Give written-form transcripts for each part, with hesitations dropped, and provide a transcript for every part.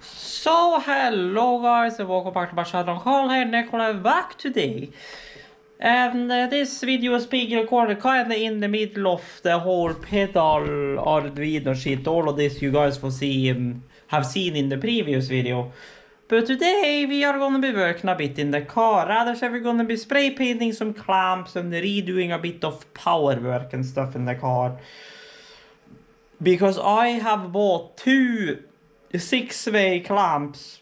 So hello guys and welcome back to my channel. Carl here, Nicola back today. And this video is being recorded kinda in the middle of the whole pedal Arduino shit. All of this you guys will see have seen in the previous video. But today we are gonna be working a bit in the car. Rather so we're gonna be spray painting some clamps and redoing a bit of power work and stuff in the car. Because I have bought two 6-way clamps.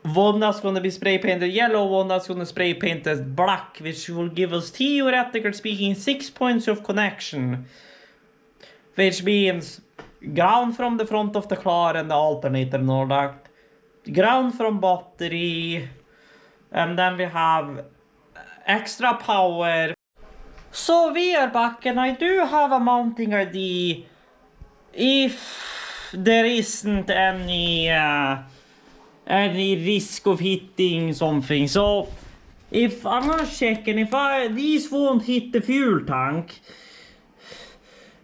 One that's going to be spray painted yellow, one that's going to spray painted black, which will give us theoretically speaking 6 points of connection, which means ground from the front of the car and the alternator and all that, ground from battery, and then we have extra power. So we are back, and I do have a mounting ID if there isn't any risk of hitting something. So if I'm gonna check, and if these won't hit the fuel tank,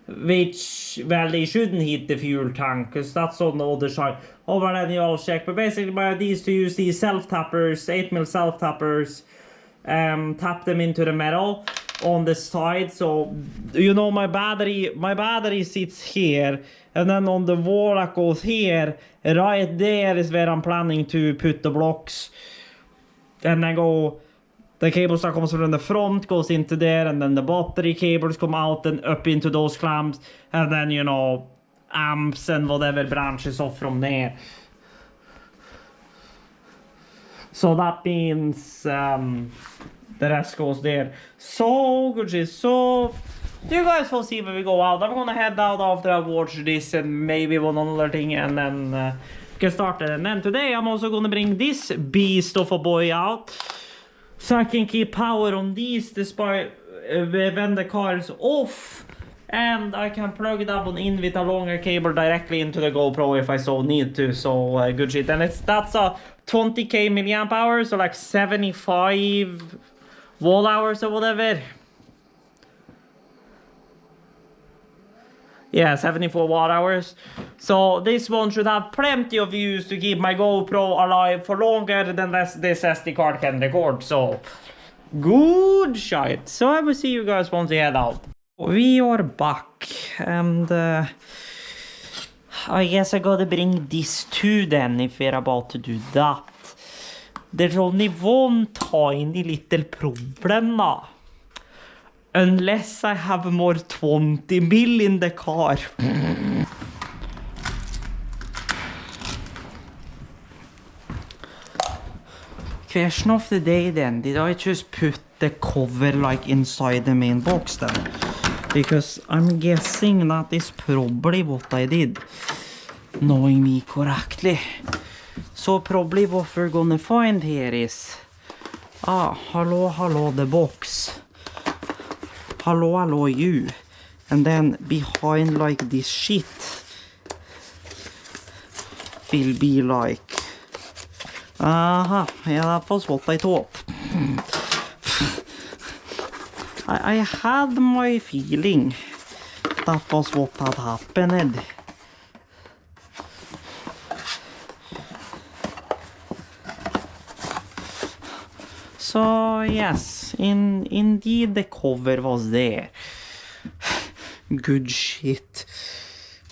which, well, they shouldn't hit the fuel tank because that's on the other side. Over then I'll check, but basically my idea is to use these self-tappers, 8mm self-tappers, tap them into the metal on the side. So you know, my battery sits here, and then on the wall that goes here, right there is where I'm planning to put the blocks. And then the cables that comes from the front goes into there, and then the battery cables come out and up into those clamps, and then, you know, amps and whatever branches off from there. So that means the rest goes there. So good shit. So you guys will see when we go out. I'm gonna head out after I watch this and maybe one other thing, and then get started. And then today I'm also gonna bring this beast of a boy out, so I can keep power on these despite when the car is off, and I can plug that one in with a longer cable directly into the GoPro if I so need to. So good shit. And that's a 20k milliamp hours, so like 75 watt hours or whatever. Yeah, 74 watt hours. So this one should have plenty of use to keep my GoPro alive for longer than this SD card can record. So good shit. So I will see you guys once we head out. We are back, and I guess I gotta bring this too then if we're about to do that. There's only one tiny little problem now. Unless I have more 20 mil in the car. Question of the day then, did I just put the cover like inside the main box then? Because I'm guessing that is probably what I did, knowing me correctly. So probably what we're gonna find here is, hello the box. Hello you. And then behind like this shit will be like, yeah, that was what I thought. I had my feeling that was what had happened. So yes, indeed the cover was there. Good shit.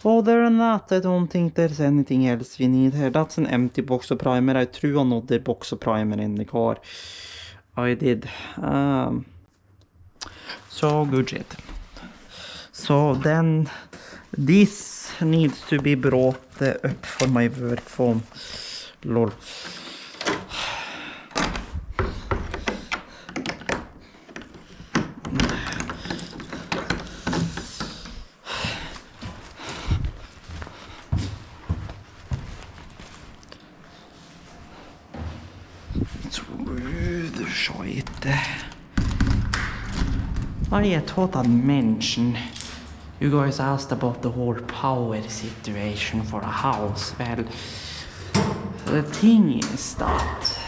Other than that, I don't think there's anything else we need here. That's an empty box of primer. I threw another box of primer in the car. I did. So good shit. So then this needs to be brought up for my work phone. Lol. I thought I'd mention, you guys asked about the whole power situation for the house. Well, the thing is that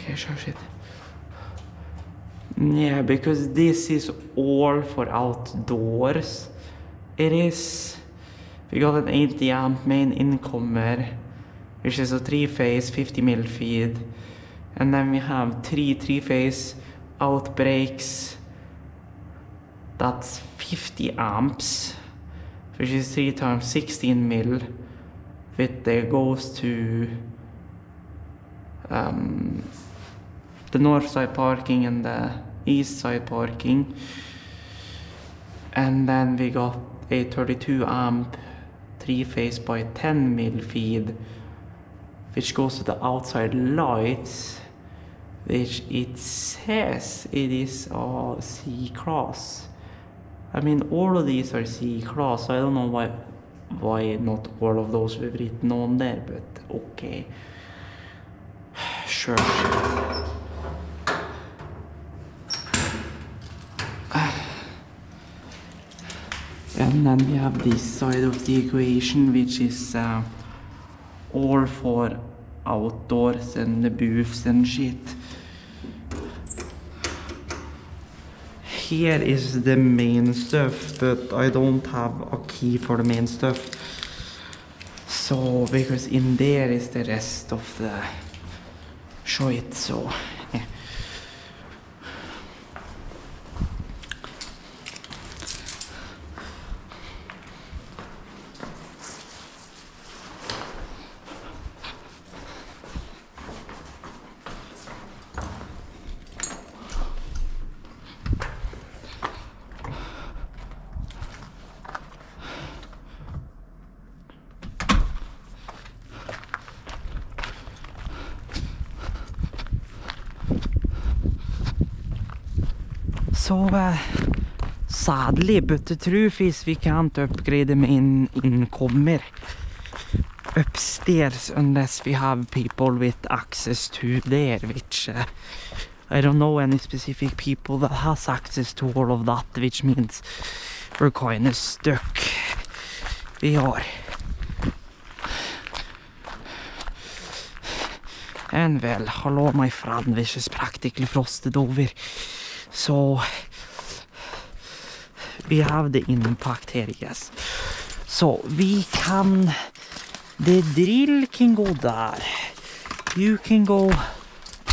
Okay, sure shit. Yeah, because this is all for outdoors. It is. We got an 80 amp main incomer, which is a 3-phase 50 mil feed. And then we have 3-phase out breaks. That's 50 amps, which is 3 times 16 mil. It goes to the north side parking and the east side parking. And then we got a 32 amp 3-phase by 10 mil feed, which goes to the outside lights, which it says it is a C-class. I mean, all of these are C-class, so I don't know why not all of those were written on there, but okay. Sure. And then we have this side of the equation, which is all for outdoors and the booths and shit. Here is the main stuff, but I don't have a key for the main stuff. So, because in there is the rest of the shit, so yeah. So sadly, but the truth is we can't upgrade the main incomer upstairs unless we have people with access to there, which I don't know any specific people that has access to all of that, which means we're kind of stuck. We are. And well, hello my friend, which is practically frosted over. So we have the impact here, yes. So we can, the drill can go there. You can go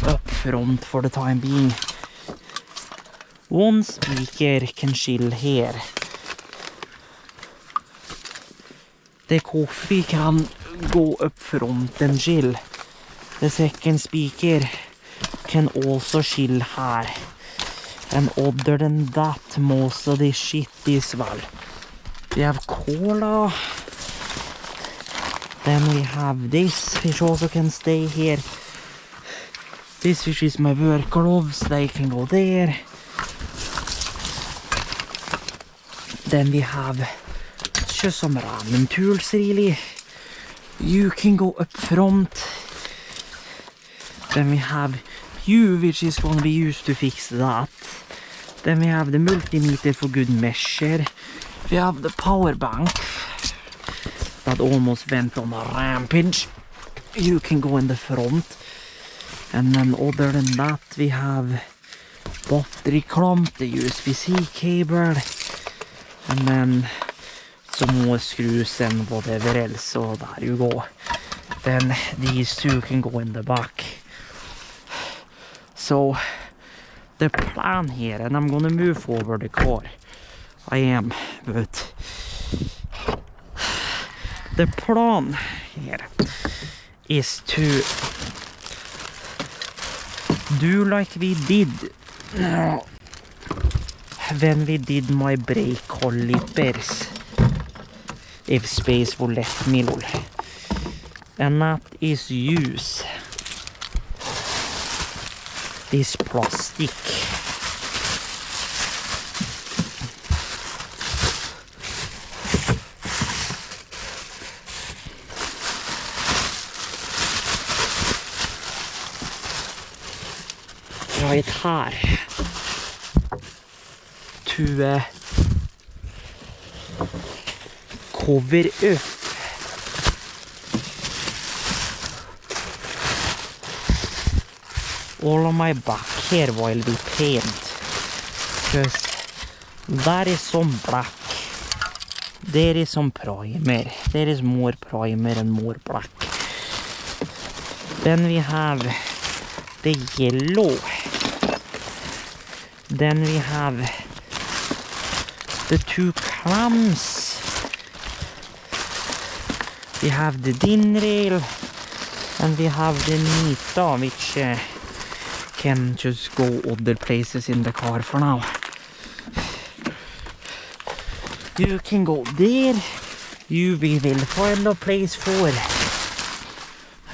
up front for the time being. One speaker can chill here. The coffee can go up front and chill. The second speaker can also chill here. And other than that, most of this shit is well. We have cola. Then we have this, which also can stay here. This, which is my work gloves, they can go there. Then we have just some random tools, really. You can go up front. Then we have you, which is going to be used to fix that. Then we have the multimeter for good measure. We have the power bank that almost went on a rampage. You can go in the front. And then other than that, we have battery clamp, the USB-C cable, and then some more screws and whatever else. So there you go. Then these two can go in the back. So the plan here, and I'm gonna move forward the car. I am, but the plan here is to do like we did when we did my brake calipers, if space will let me, and that is use this plastic. Right here to cover up all of my back here while we paint, because that is some black, there is some primer, there is more primer and more black. Then we have the yellow, then we have the two clams, we have the din rail, and we have the Nita, which can just go other places in the car for now. You can go there, we will find a place for,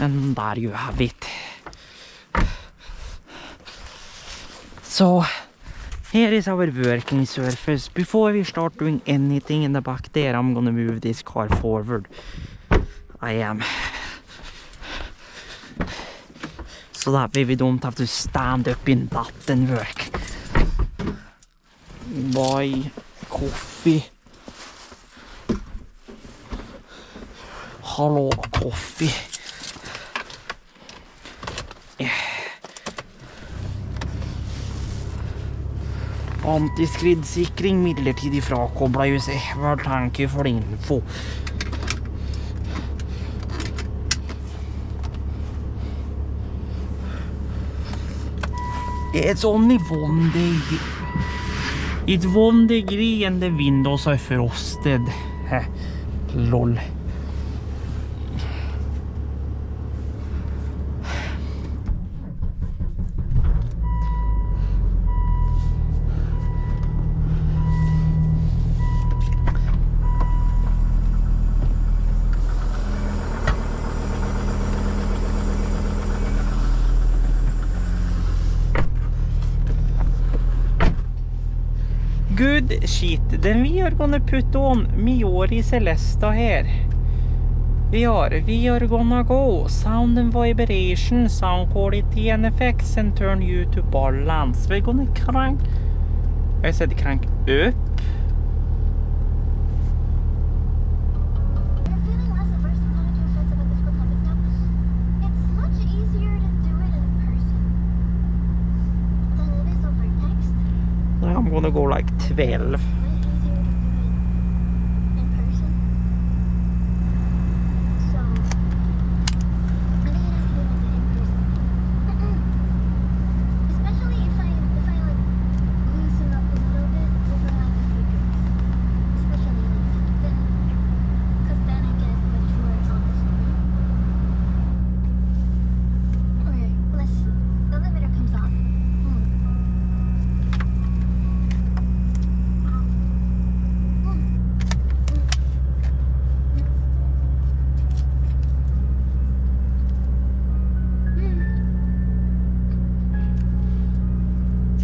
and there you have it. So here is our working surface. Before we start doing anything in the back there, I'm gonna move this car forward. I am. So that way we don't have to stand up in that and work. Buy coffee. Hello, coffee. Antiskridsikring midlertidig frakobla ju sig. Well, thank you for the info. It's only 1 degree. It's 1 degree and the windows are frosted. Lol. Good shit. Then we are gonna put on Miori Celesta here. We are gonna go sound and vibration, sound quality and effects, and turn you to balance. We're gonna crank, I said crank up. I'm gonna go like 12.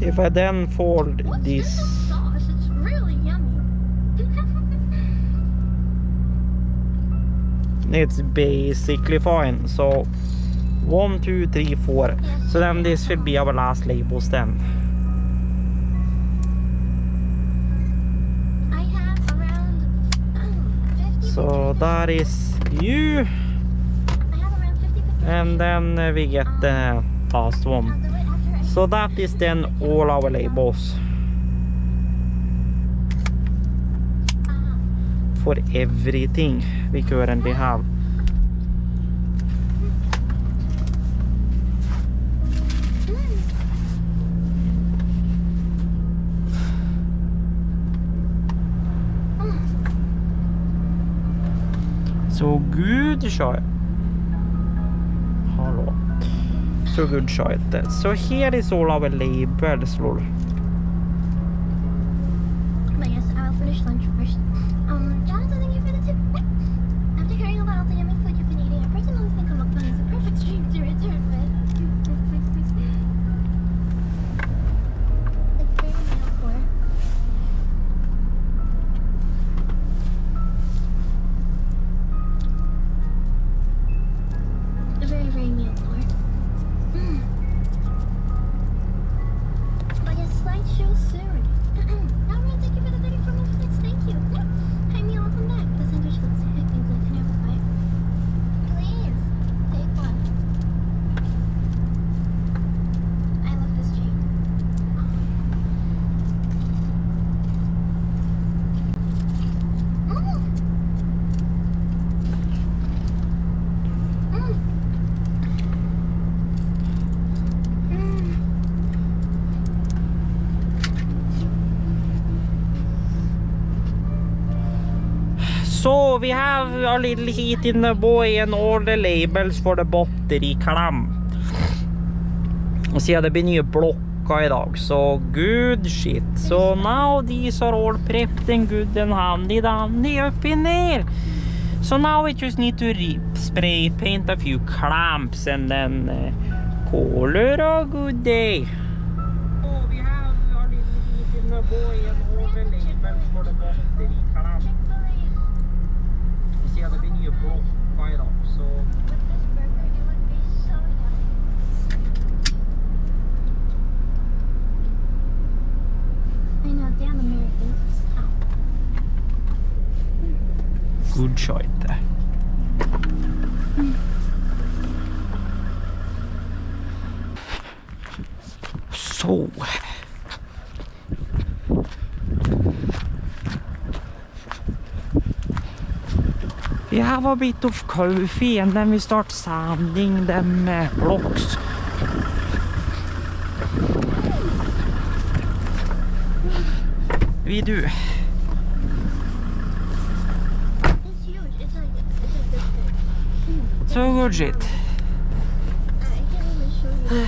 If I then fold this, sauce? It's really yummy. it's basically fine. So 1, 2, 3, 4. So then this will be our last labels then. I have around 50. So that is you, I have around 50 pictures. and then we get the last one. I'll do it after I So that is then all our labels for everything we currently have. So good shot. Hello. So good shot. So here is all our labels, lol. But yes, I'll finish lunch first. Jonathan, thank you for the tip. After hearing about all the yummy food you've been eating, I personally think a mukbang is a perfect stream to return with. It's very mealcore. Very mealcore. But yes, So we have a little heat in the boy and all the labels for the battery clamp. Og siden det blir nye blokker I dag, so good shit. So now these are all prepped and good and handy dandy up in there. So now we just need to spray paint a few clamps and then call it a good day. Oh, we have a little heat in the boy and all the labels for the battery clamp. Og siden det blir nye blokker I dag, so good shot. So we have a bit of coffee and then we start sanding them blocks. We do. It's huge. It's like this big. So good shit. I can't even show you.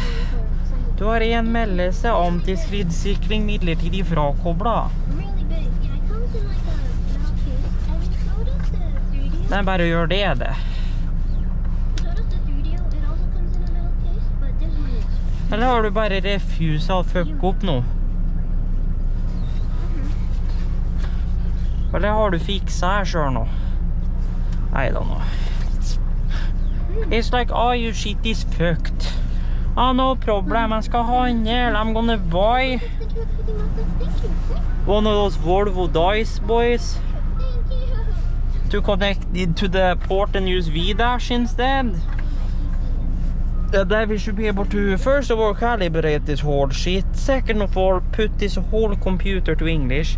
Du har en meldelse om til skridsikring midlertidig frakoblet. Really big. Yeah, it comes in like a metal case. I mean, so does the 3D. Nei, bare gjør det. So does the 3D. It also comes in a metal case, but this one is. Eller har du bare refusa og fuck opp nå? Eller har du fiksa her selv nå? I don't know. It's like, oh, your shit is fucked. Oh, no problem, I skal handle. I'm gonna buy Thank you. one of those Volvo dice, boys, Thank you. to connect it to the port and use V-Dash instead. Then we should be able to, first of all, calibrate this whole shit. Second of all, put this whole computer to English.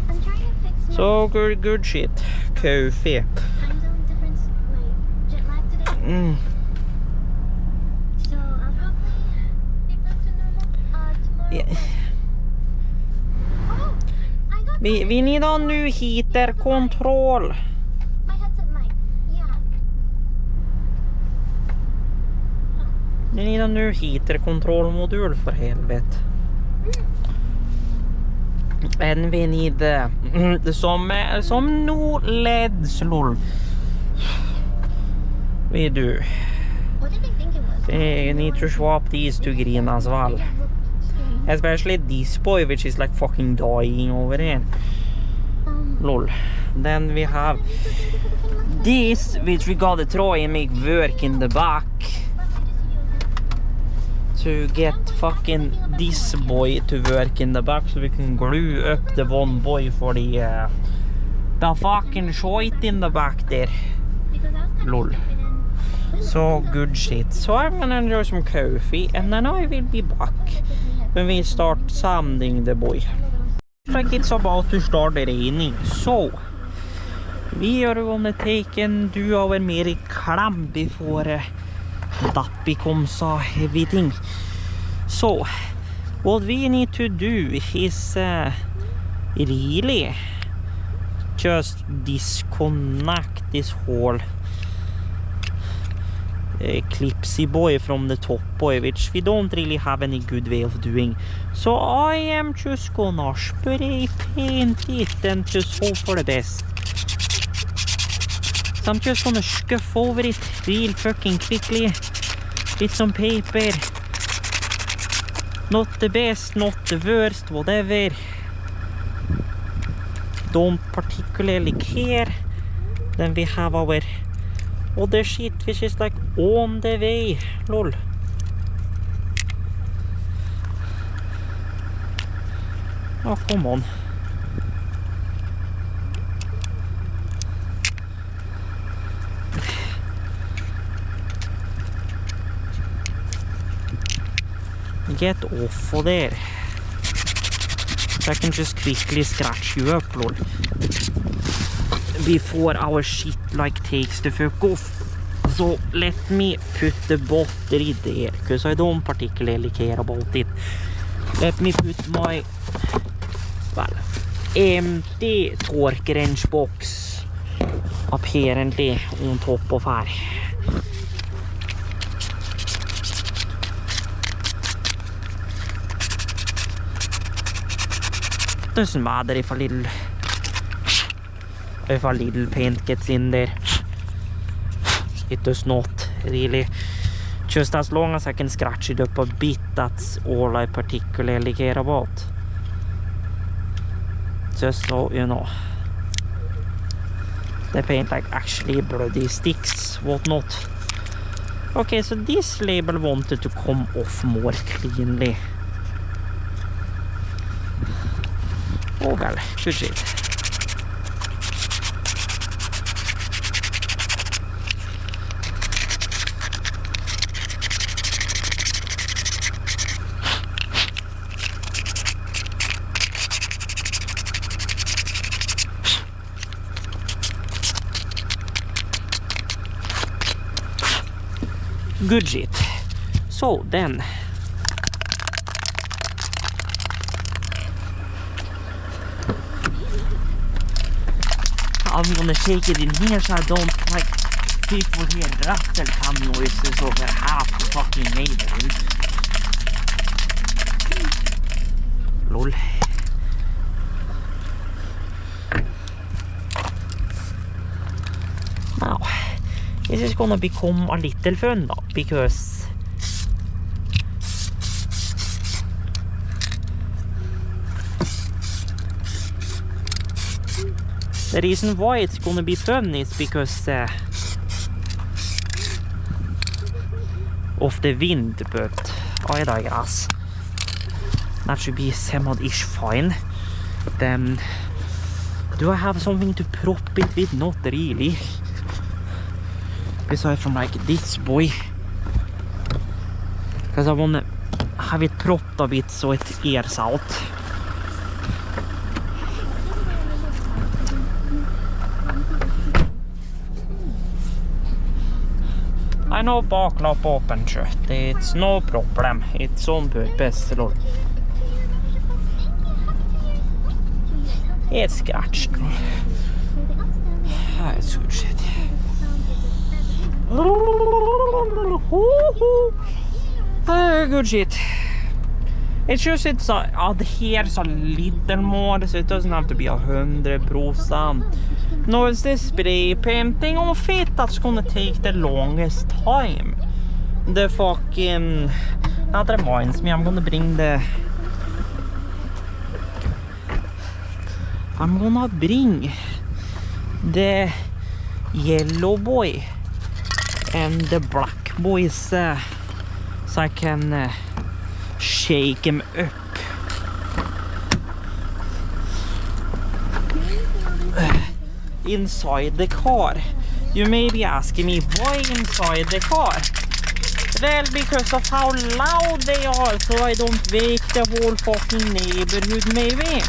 I'm trying to fix my So good shit. Coffee. time zone difference, my jet lag today. So I'll probably be back to normal tomorrow. Yeah. Oh, I got We need a new heater control. my headset mic. Yeah. We need a new heater control modul for helvete. And we need some new LEDs, lol. We do. What did they think it was? We need to swap these to green as well. It looked scary. Especially this boy, which is like fucking dying over here. Lol. Then we have this, which we gotta try and make work in the back. To get fucking this boy to work in the back so we can glue up the one boy for the fucking shite in the back there. Because I was kind Lol. of stupid and So good shit. So I'm gonna enjoy some coffee and then I will be back when we start sanding the boy. Like it's about to start raining. So we are gonna take and do our mere clam before that becomes a heavy thing. So what we need to do is really just disconnect this whole clipsy boy from the top boy, which we don't really have any good way of doing. So I am just gonna spray paint it and just hope for the best. So I'm just gonna scuff over it real fucking quickly with some paper. Not the best, not the worst, whatever. Don't particularly care. Then we have our other shit which is like on the way. Lol. Oh, come on. Get off of there. So I can just quickly scratch you up, lol. Before our shit like takes the fuck off. So let me put the battery there, because I don't particularly care about it. Let me put my empty torque wrench box apparently on top of her. Doesn't matter if a little paint gets in there. It does not really. Just as long as I can scratch it up a bit, that's all I particularly care about. Just so you know. The paint like actually bloody sticks, whatnot. Okay, so this label wanted to come off more cleanly. Oh well, good shit. Good shit. So then I'm gonna shake it in here so I don't like people hear rattle cam noises over half the fucking neighborhood. Lol. Now this is gonna become a little fun now, because the reason why it's gonna be fun is because of the wind, but I digress. That should be semi-ish fine. Then do I have something to prop it with? Not really. Aside from like this boy, because I want to have it propped a bit so it airs out. I know baklapp open shut, it's no problem, it's on purpose. It's scratched. It's good shit. Good shit. It's just it adheres a little more, so it doesn't have to be 100%. No, it's the spray painting on fit that's gonna take the longest time. The fucking... That reminds me, I'm gonna bring the yellow boy and the black boys so I can shake him up. Inside the car. You may be asking me why inside the car? Well, because of how loud they are, so I don't wake the whole fucking neighborhood maybe.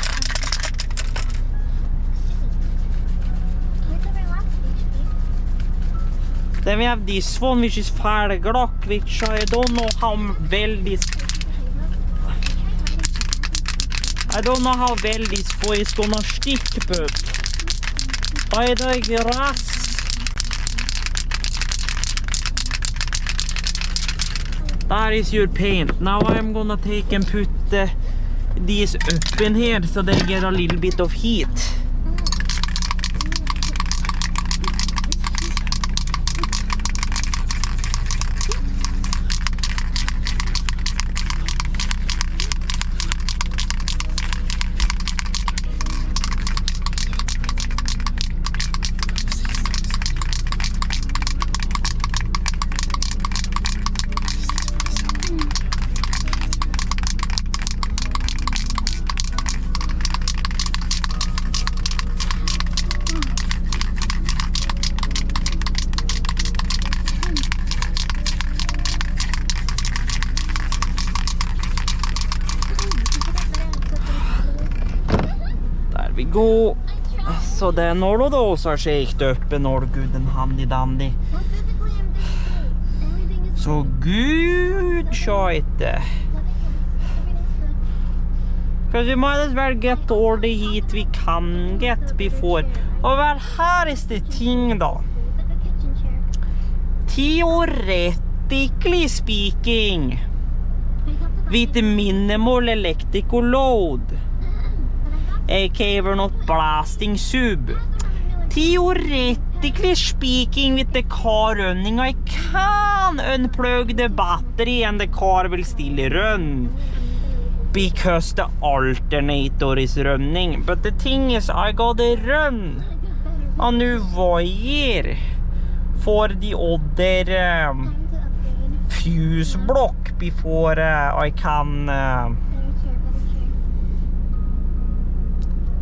Then we have this one which is färgglock, which I don't know how well this boy is gonna stick, but I digress. That is your paint. Now I'm gonna take and put these up in here so they get a little bit of heat. We go. So then all of those are shaked up and all good and handy dandy. So good shit. Because we might as well get all the heat we can get before. Oh well, här är det ting då. It's like a kitchen chair. Theoretically speaking, I talked about with the minimal electrical load, aka we're not blasting sub. Theoretically speaking, with the car running, I can unplug the battery and the car will still run. Because the alternator is running. But the thing is, I gotta run a new wire for the other Time to upgrade. fuse block before I can Better chair.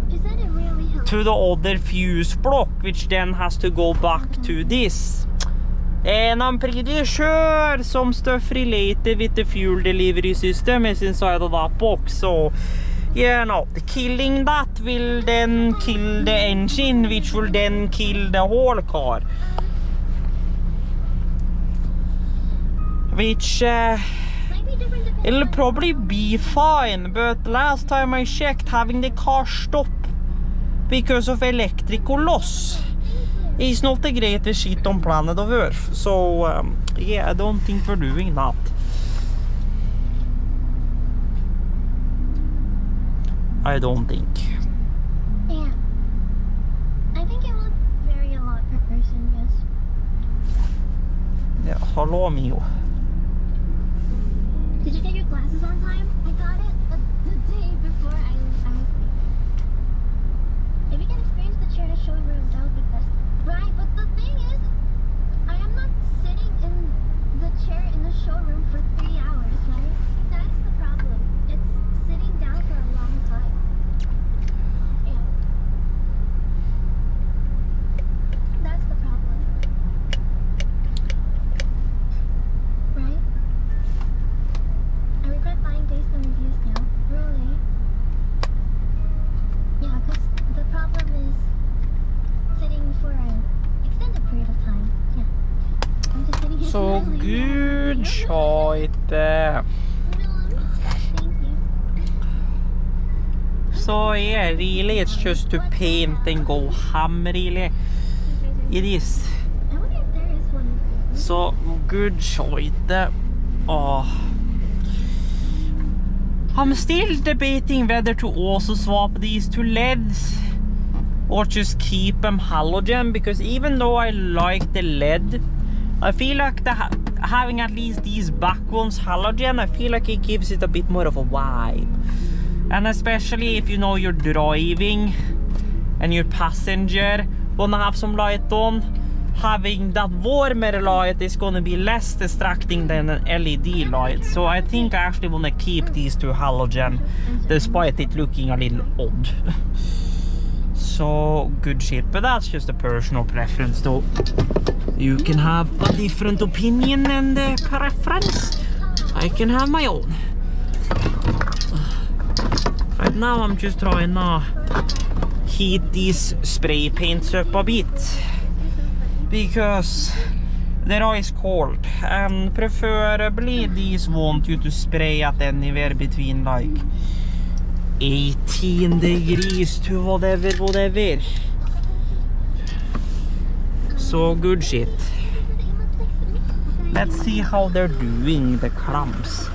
She said it really helped. to the other fuse block, which then has to go back to this. And I'm pretty sure some stuff related with the fuel delivery system is inside of that box. So, yeah, no, killing that will then kill the engine, which will then kill the whole car. Which, Might be different depending it'll on- probably be fine, but last time I checked, having the car stop because of electrical loss is not the greatest shit on planet of Earth. So, yeah, I don't think we're doing that. I don't think. Yeah. I think it will vary a lot per person, yes. Yeah, hallå Mio. Did you get your glasses on time? I got it the day before I was leaving. If you can experience the chair to showroom, that would be best. Right, but the thing is, I am not sitting in the chair in the showroom for 3 hours, right? That's the problem. It's sitting down for a long time. Yeah. That's the problem. Right? I regret buying days and reviews now. Really? Yeah, because the problem is sitting for an extended period of time. Yeah. I'm just sitting here So smiling now. good shit. No, thank you. So yeah, really it's just to paint and go ham, really. It is. I wonder if there is one. So good shit. Oh. I'm still debating whether to also swap these two LEDs or just keep them halogen, because even though I like the LED, I feel like having at least these back ones halogen, I feel like it gives it a bit more of a vibe. And especially if you know you're driving and your passenger wanna have some light on, having that warmer light is gonna be less distracting than an LED light. So I think I actually wanna keep these two halogen, despite it looking a little odd. So good shit, but that's just a personal preference though. You can have a different opinion and preference. I can have my own. Right now I'm just trying to heat these spray paints up a bit, because they're always cold, and preferably these want you to spray at anywhere between like 18 degrees to whatever. So good shit. Let's see how they're doing, the clamps.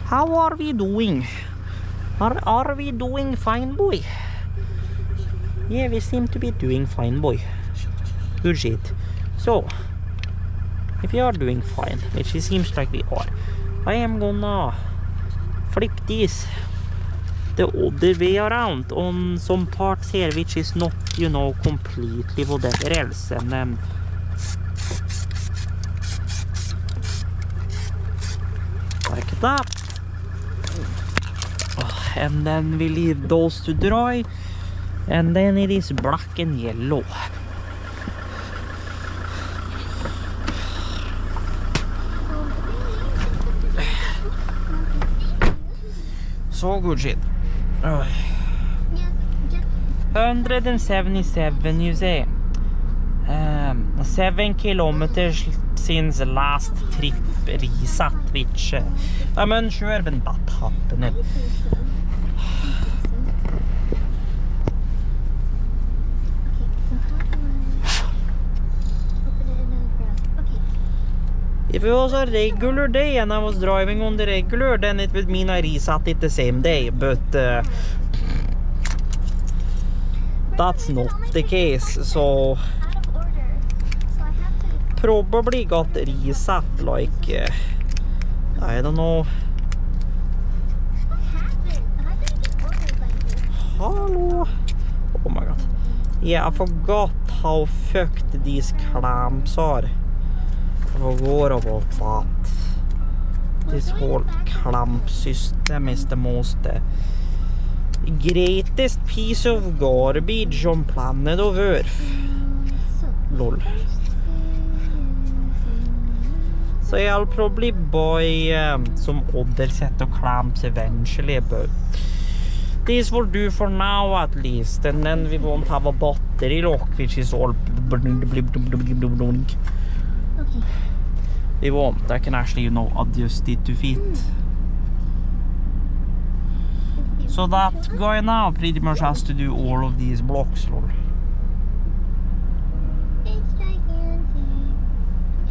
How are we doing? Are we doing fine, boy? Yeah, we seem to be doing fine, boy. Good shit. So, if you are doing fine, which it seems like we are, I am gonna flip this the other way around on some parts here, which is not, you know, completely whatever else. And like that. And then we leave those to dry, and then it is black and yellow. So good shit. 177, you say. 7 kilometers since last trip reset, switch. Ja, men kör väl bara tappen. I think so. If it was a regular day and I was driving on the regular, then it would mean I reset it the same day. But that's not the case. So probably got reset like I don't know. Hello. Oh my god. Yeah, I forgot how fucked these clamps are. I forgot about that. This whole clamp system is the most greatest piece of garbage on planet of Earth. Lol. So I'll probably buy some other set of clamps eventually, but this will do for now at least, and then we won't have a battery lock which is all Okay. We won't. I can actually, you know, adjust it to fit. So that guy now pretty much has to do all of these blocks, lol. It's gigantic.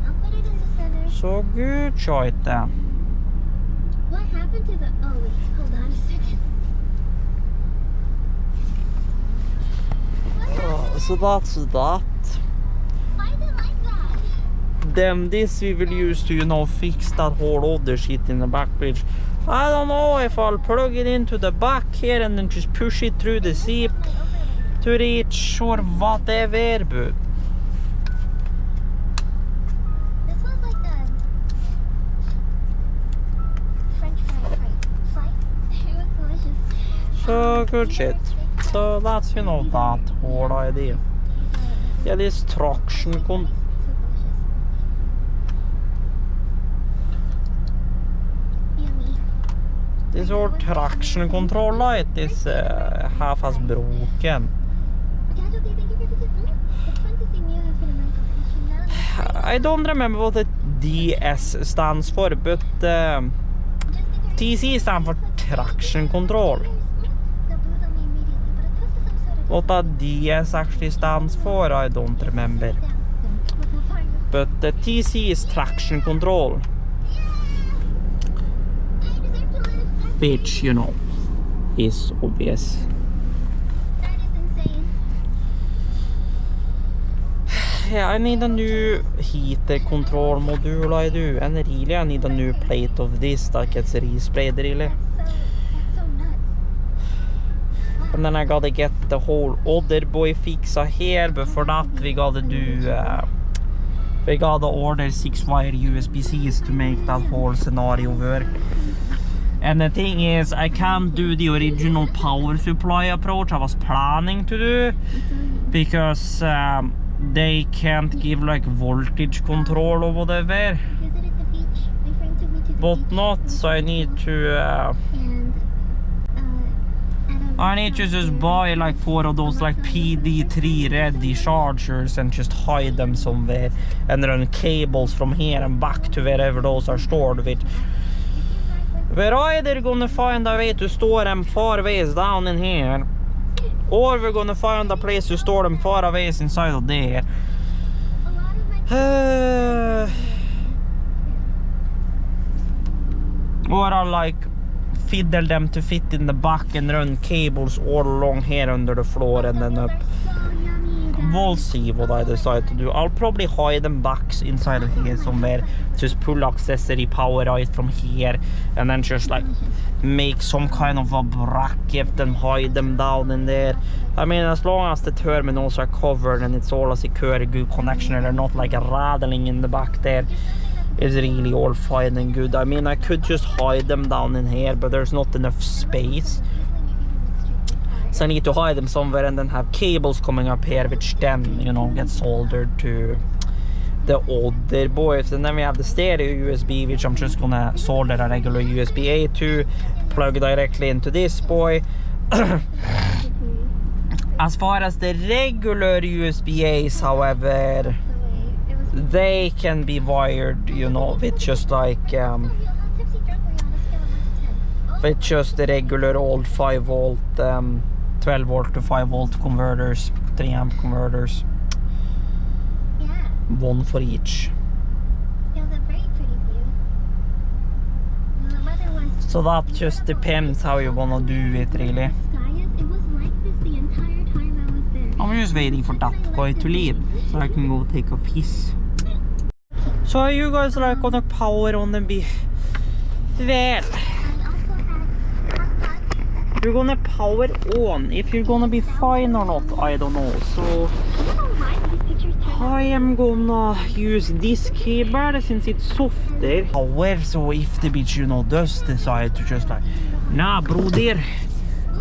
I'll put it in the center. Så good shit then. What happened to the... Oh, wait. Hold on a second. What happened? So that's that. Why is it like that? Then this we will use to, you know, fix that whole other shit in the back bridge. I don't know if I'll plug it into the back here and then just push it through the seat to reach or whatever, but This was like a French fry. It was delicious. so good shit. So that's, you know, that whole idea. Yeah, this traction this whole traction control light is half as broken. I don't remember what the DS stands for, but TC stands for traction control. What that DS actually stands for, I don't remember. But the TC is traction control. Which, you know, is obvious. That is insane. Yeah, I need a new heater control module, I do. And really, I need a new plate of this that gets resprayed, really. That's so nuts. And then I gotta get the whole other boy fixa here, but for that we gotta do we gotta order 6-wire USB-Cs to make that whole scenario work. And the thing is, I can't do the original power supply approach I was planning to do, because they can't give like voltage control or whatever. Visited the beach. My friend took me to the But beach. not, so I need to I need to just buy like 4 of those like PD3 ready chargers and just hide them somewhere and run cables from here and back to wherever those are stored with. We're either gonna find a way to store them far ways down in here, or we're gonna find a place to store them far away inside of there. Or I'll like fiddle them to fit in the back and run cables all along here under the floor and then up. We'll see what I decide to do. I'll probably hide them back inside of here somewhere. Just pull accessory power right from here and then just like make some kind of a bracket and hide them down in there. I mean, as long as the terminals are covered and it's all a secure, good connection and they're not like rattling in the back there, it's really all fine and good. I mean, I could just hide them down in here, but there's not enough space. So I need to hide them somewhere and then have cables coming up here, which then, you know, get soldered to the other boys. And then we have the stereo USB, which I'm just gonna solder a regular USB-A to, plug directly into this boy. As far as the regular USB-As, however, they can be wired, you know, with just like with just the regular old 5 volt 12 volt to 5 volt converters, 3 amp converters. Yeah. One for each. It was a very pretty view. The weather was So that just depends how you wanna do it, really. sky is. It was like this the entire time I was there. I'm just waiting for that guy to leave so I can go take a piss. So are you guys like gonna power on and be well? I also had You're gonna power on. If you're gonna be fine or not, I don't know. So I don't know why these pictures turned out. I am gonna use this cable since it's softer. Power, so if the bitch, you know, does decide to just like, nah, broder,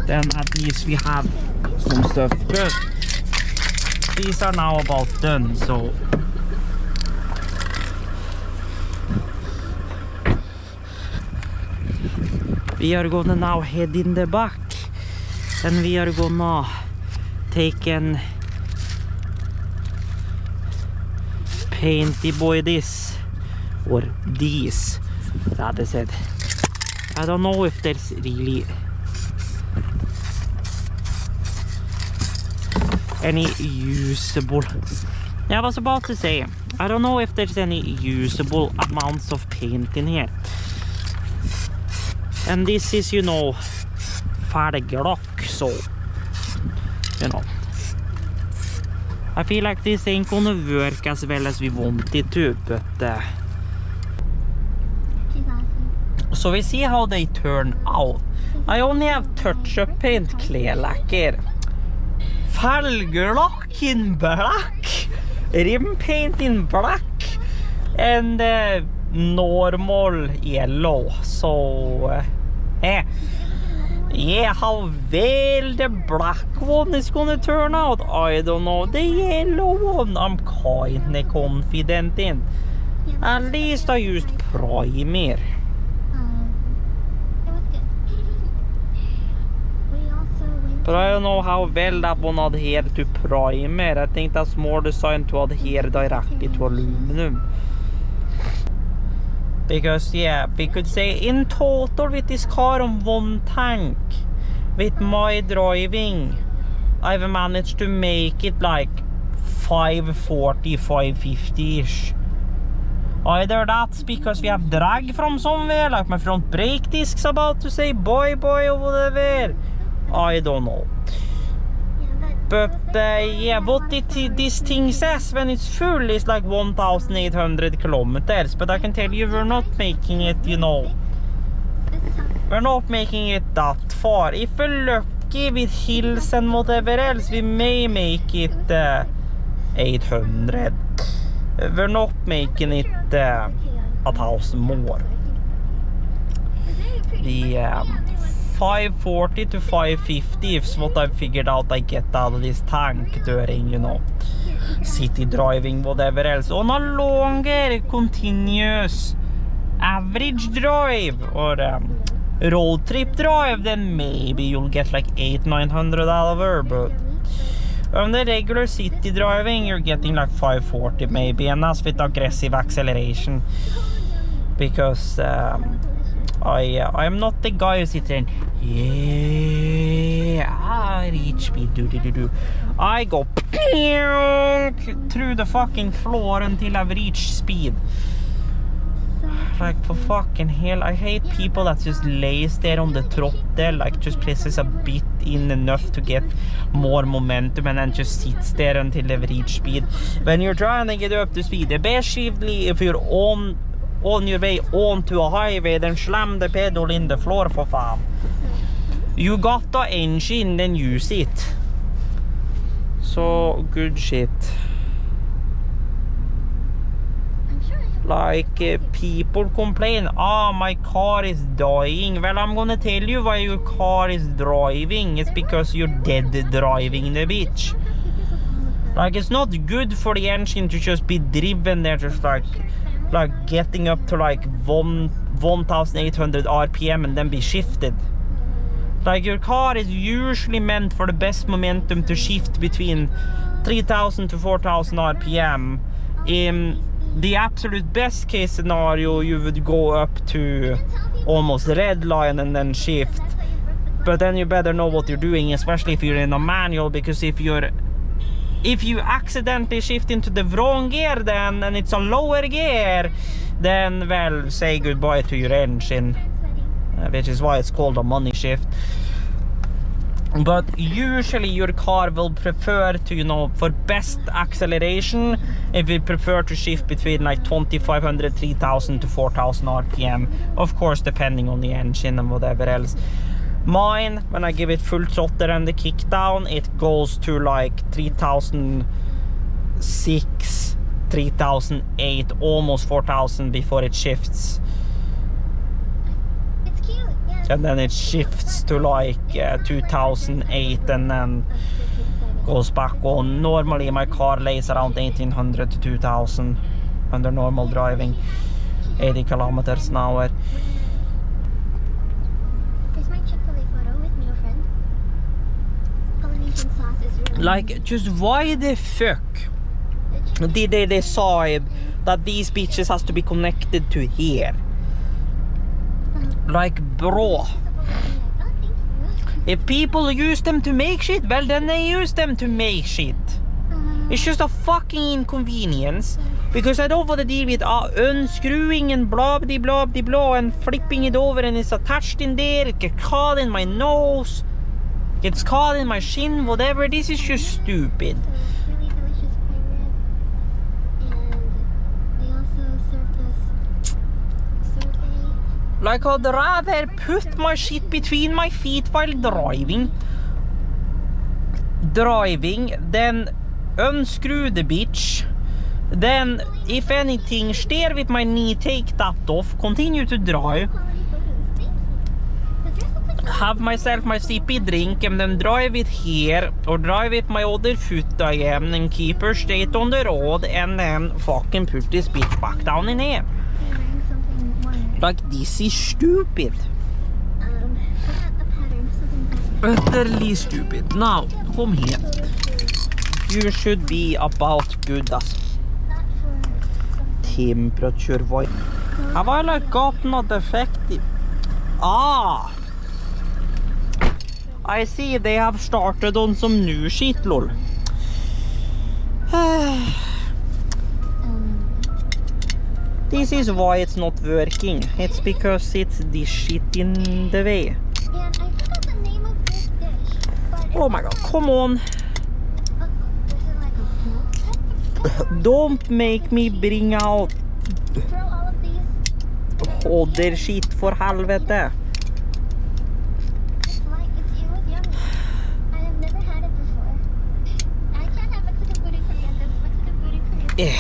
then at least we have some stuff. Good. These are now about done, so we are gonna now head in the back and we are gonna take and painty boy this or these, that is it. I don't know if there's really any usable, I was about to say, I don't know if there's any usable amounts of paint in here. And this is, you know, färgglock, so, you know, I feel like this ain't gonna work as well as we want it to, but She's awesome. so we see how they turn out. I only have touch-up paint, clear lacquer, färgglock in black, rim paint in black, and normal yellow. So yeah, how well the black one is gonna turn out, I don't know. The yellow one I'm kinda confident in. At least I used primer. It was good. We also went But I don't know how well that one adhered to primer. I think that's more designed to adhere directly to aluminum. Because yeah, we could say in total with this car on one tank, with my driving, I've managed to make it like 540, 550-ish. Either that's because we have drag from somewhere, like my front brake disc's about to say bye bye or whatever. I don't know. But yeah, what this thing says when it's full is like 1,800 kilometers. But I can tell you, we're not making it, you know, we're not making it that far. If we're lucky with hills and whatever else, we may make it 800. We're not making it 1,000 more. The 540 to 550 is what I figured out I get out of this tank during, you know, city driving, whatever else. On a longer, continuous, average drive or road trip drive, then maybe you'll get like 800-900 out of her. But on the regular city driving, you're getting like 540 maybe, and that's with aggressive acceleration. Because I'm not the guy who sits there and yeah, I reach speed, do. I go through the fucking floor until I've reached speed. Like, for fucking hell, I hate people that just lays there on the throttle, like just presses a bit in enough to get more momentum and then just sits there until they've reached speed. When you're trying to get up to speed, especially if you're on your way onto a highway, then slam the pedal in the floor for fan. You got the engine, then use it. So good shit. Like people complain, my car is dying. Well, I'm gonna tell you why your car is driving. It's because you're dead driving the bitch. Like, it's not good for the engine to just be driven there, just like getting up to like 1,800 RPM and then be shifted. Like, your car is usually meant for the best momentum to shift between 3,000 to 4,000 RPM the absolute best case scenario, you would go up to almost red line and then shift. But then you better know what you're doing, especially if you're in a manual, because if you accidentally shift into the wrong gear then, and it's a lower gear, then, well, say goodbye to your engine, which is why it's called a money shift. But usually your car will prefer to, you know, for best acceleration, if you prefer to shift between like 2500, 3000 to 4000 RPM, of course depending on the engine and whatever else. Mine, when I give it full throttle and the kick down, it goes to like 3006, 3008, almost 4000 before it shifts. It's cute, yes. And then it shifts to like 2008 and then goes back on. Normally my car lays around 1800 to 2000 under normal driving, 80 kilometers an hour. Here's my Chick-fil-A photo with me, a friend. Polynesian sauce is really Like, just why the fuck did they decide that these bitches has to be connected to here? Like, bro, Oh, thank you. if people use them to make shit, well then they use them to make shit. It's just a fucking inconvenience, because I don't want to deal with unscrewing and blah blah blah blah blah and flipping it over and it's attached in there, it gets caught in my nose, gets caught in my shin, whatever. This is just stupid. So, really delicious prime rib. And they also served us sorbet. Like, I'd rather put my shit between my feet while driving than unscrew the bitch. Then, if anything, stare with my knee, take that off, continue to drive, Quality photos. Thank you. The dress looks like have myself my sippy drink, and then drive it here, or drive it my other foot again, and keep her straight on the road, and then fucking put this bitch back down in here. you're wearing something more. Like, this is stupid. A pattern, something better. Utterly stupid. Now, come here. You should be about good as Not for something. temperature. Why? Have I like gotten a defective? Ah! I see they have started on some new shit, lol. This is why it's not working. It's because it's this shit in the way. And I forgot the name of this dish. But Oh my god, come on. this is like a Don't make me bring out throw all of these. other shit for helvete. It's like it was yummy. I have never had it before. I can't have Mexican food in Korea. There's Mexican food in Korea.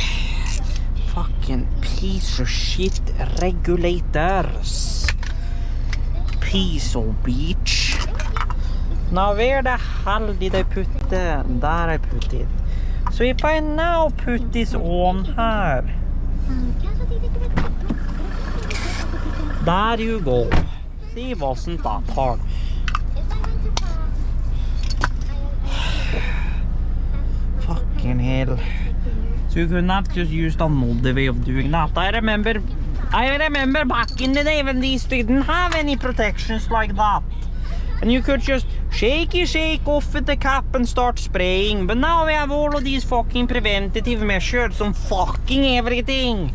Fucking piece of shit regulators. Piece of bitch. Now where the hell did I put it? There I put it. So if I now put this on here, there you go. See, it wasn't that hard. Fucking hell. So you couldn't have just used another way of doing that. I remember back in the day when these didn't have any protections like that. And you could just shake off with the cap and start spraying. But now we have all of these fucking preventative measures on fucking everything.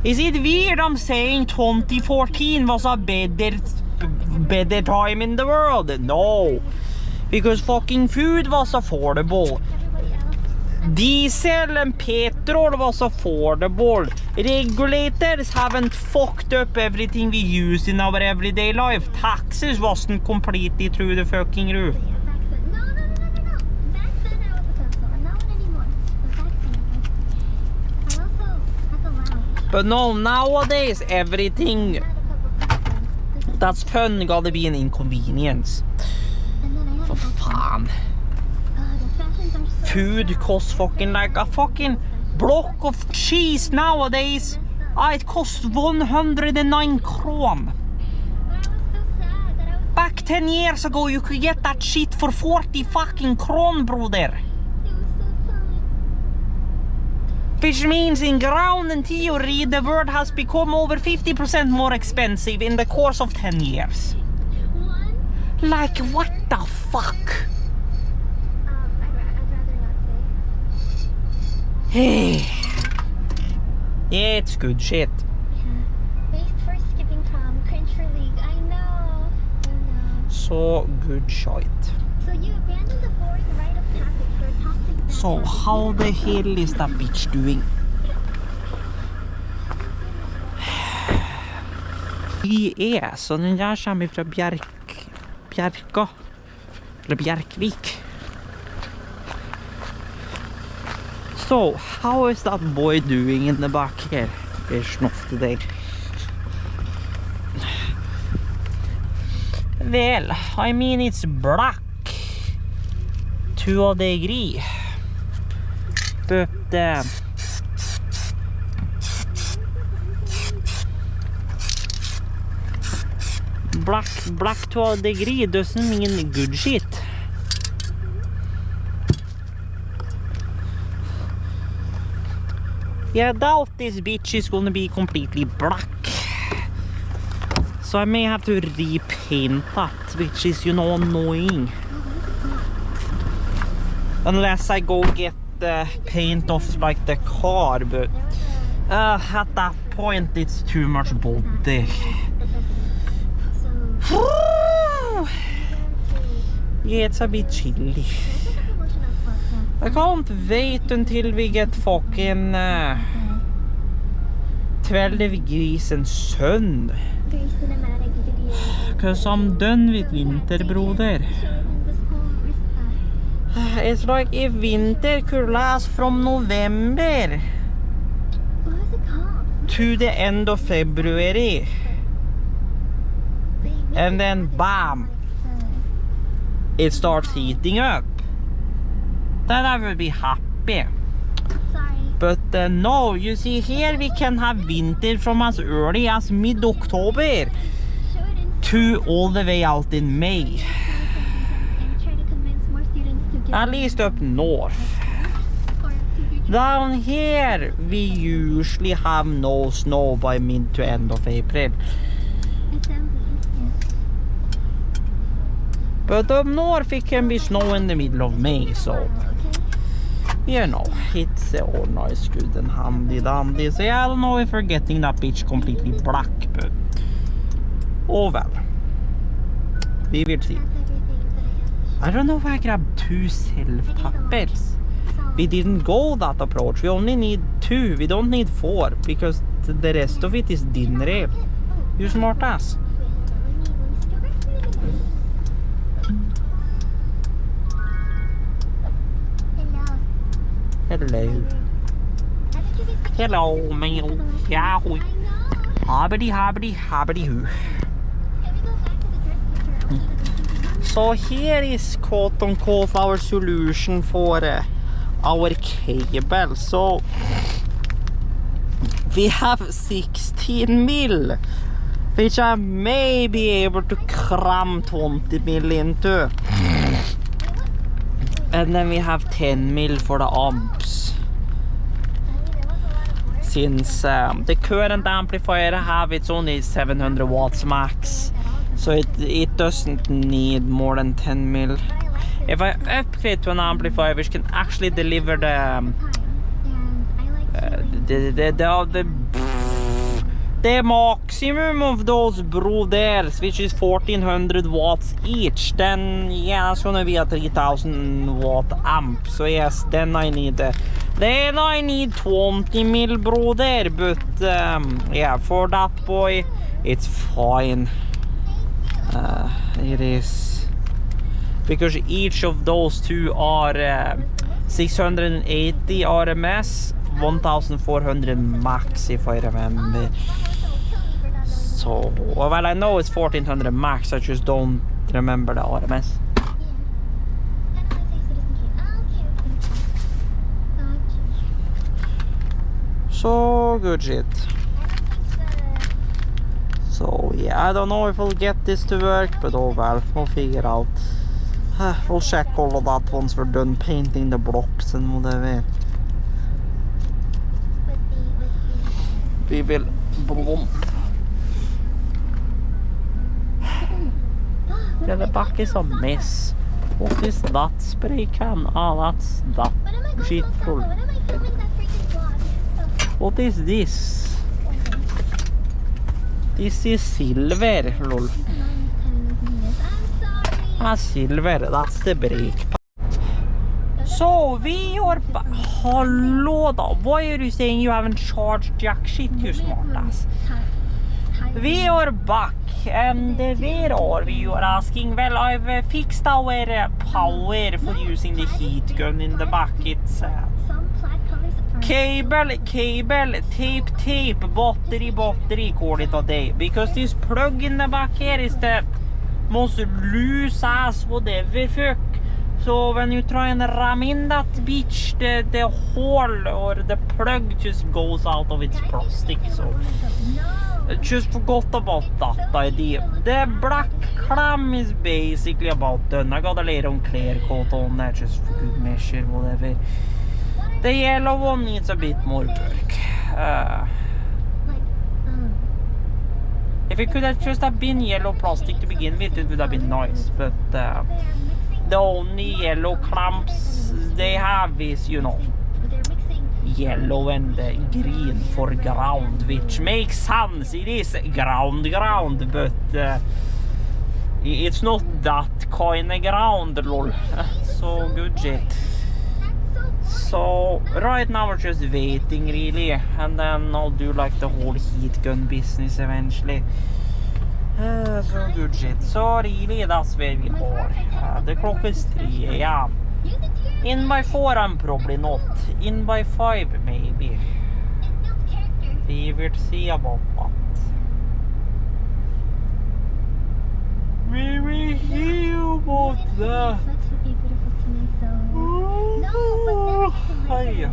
Is it weird I'm saying 2014 was a better time in the world? No. Because fucking food was affordable. Diesel and petrol was affordable. Regulators haven't fucked up everything we use in our everyday life. Taxes wasn't completely through the fucking roof. No. Back then I was a pencil, and not anymore. But back then I also had allowance. But no, nowadays everything I had a couple of friends. that's fun gotta be an inconvenience. And then I had For fan. the fashions are so Food costs fucking like a fucking block of cheese nowadays. It costs 109 kron. But I was so sad that I was Back 10 years ago you could get that shit for 40 fucking kron, brother. it was so Which means in ground and theory, the world has become over 50% more expensive in the course of 10 years. One? Like, what the fuck? I'd rather not say. Hey. Yeah, it's good shit. Yeah. Waste for skipping prom, cringe for league. I know. So good shit. So you abandoned the boring rite of passage for a toxic bad So habit. how the hell is that bitch doing? Vi är så den där kommer från Bjärka. Eller Bjärkvik. So, how is that boy doing in the back here? It's not today. Well, I mean it's black to a degree. But black to a degree doesn't mean good shit. Yeah, I doubt this bitch is gonna be completely black. So I may have to repaint that, which is, you know, annoying. Unless I go get the paint off like the car, but at that point it's too much body. Yeah, it's a bit chilly. I can't wait until we get fucking 12 degrees and sun. Very cinematic video. Cause I'm done with winter, brother. It's like if winter could last from November What was it called? to the end of February. And then bam, it starts heating up. Then I will be happy. Sorry. But no, you see here we can have winter from as early as mid-October to all the way out in May. At least up north. Down here we usually have no snow by mid to end of April. But up north it can be snow in the middle of May, so you know, it's all nice, good and handy dandy. So yeah, I don't know if we're getting that bitch completely black, but oh well. We will see. I don't know if I grabbed 2 self-tappers. We didn't go that approach. We only need 2. We don't need 4 because the rest of it is dinner. You smart ass. Hello. Hello, meow. Yahoo. Hobbity, hobbity, hobbity hoo. So here is quote unquote our solution for our cable. So we have 16 mil, which I may be able to cram 20 mil into. And then we have 10 mil for the amps. Since the current amplifier I have, it's only 700 watts max. So it doesn't need more than 10 mil. If I upgrade to an amplifier which can actually deliver the maximum of those brothers, which is 1400 watts each, then yeah, it's gonna be a 3000 watt amp. So yes, then I need 20 mil brother, but yeah, for that boy it's fine. It is because each of those two are 680 RMS, 1400 max if I remember. So well, I know it's 1400 max, I just don't remember the RMS. So good shit. So yeah, I don't know if we'll get this to work, but oh well, we'll figure out. We'll check all of that once we're done painting the blocks and whatever. We will bump. Yeah, the back is a mess. What is that spray can? Ah, that's that What am I going shit to full. What am I filming that freaking vlog? Oh, What is this? okay. This is silver, lol. Mom's telling me this. I'm sorry. Ah, silver, that's the brake. So we are hello da. Why are you saying you haven't charged jack shit, you smartass? We are back, and where are we? You are asking. Well, I've fixed our power for using the heat gun in the back. It's Some plaid colors are cable, tape, battery, call it a day. Because this plug in the back here is the most loose ass whatever fuck. So when you try and ram in that bitch, the hole or the plug just goes out of its plastic. So I just forgot about that idea. The black clam is basically about done. I got a little clear coat on there just for good measure, whatever. The yellow one needs a bit more work. If it could have just have been yellow plastic to begin with, it would have been nice. But the only yellow clamps they have is, you know, yellow and green for ground, which makes sense. It is ground, but it's not that kind of ground, lol. So good shit. So right now we're just waiting really, and then I'll do like the whole heat gun business eventually. So good shit. So really that's where we are. The clock is 3 AM. In by 4 I'm probably not. In by 5 maybe. We will see about that. We will see about that. Hey,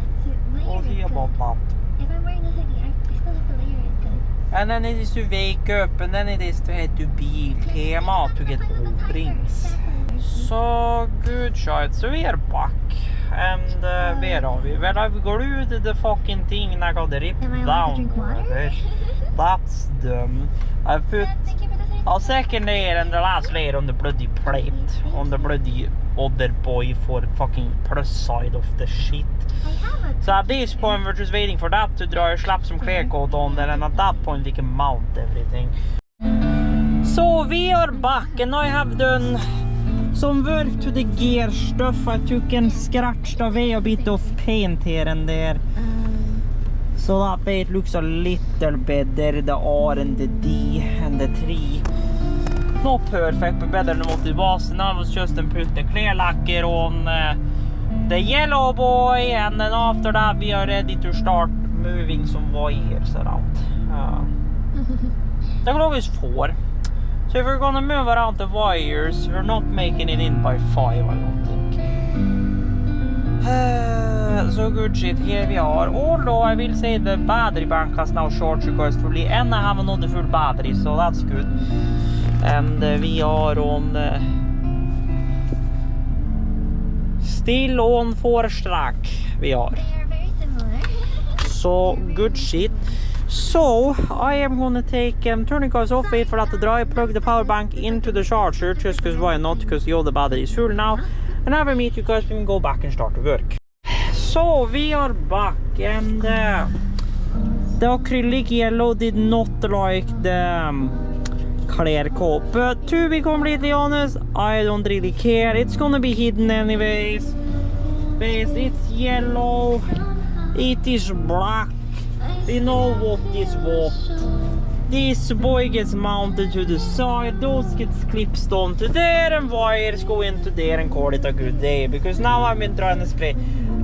we'll see about that. If I'm wearing a hoodie, I still have to layer it good. And then it is to wake up, and then it is to head to Biltema to get O-rings. So good shot. So we are back, and where are we? Well, I've glued the fucking thing and I got the rip Am I allowed to down. drink water? That's dumb. I've put Thank you for the a second layer and the last layer on the bloody plate, on the bloody other boy for fucking plus side of the shit. I have a So at this point we're just waiting for that to dry, slap some clear coat on there, and at that point we can mount everything. So we are back, and I have done some work to the gear stuff. I took and scratched away a bit of paint here and there. So that way it looks a little better, the R and the D and the 3. Not perfect, but better than what it was. Now I was just to put the clear lacquer on the yellow boy, and then after that we are ready to start moving some wires around. The clock is 4. So if we're gonna move around the wires, we're not making it in by 5, I don't think. So good shit, here we are. Although I will say the battery bank has now charged you guys fully, and I have another full battery, so that's good. And we are on still on 4 track. We are. They are very similar. So good shit. So I am gonna take turn it guys off, wait for that to dry, plug the power bank into the charger, just because why not, because the other battery is full now, and I will meet you guys when we go back and start to work. So we are back, and the acrylic yellow did not like the clear coat, but to be completely honest, I don't really care. It's gonna be hidden anyways. It's yellow, it is black. We know what is what. This boy gets mounted to the side, those gets clipped onto there, and wires go into there, and call it a good day. Because now I've been trying to spray.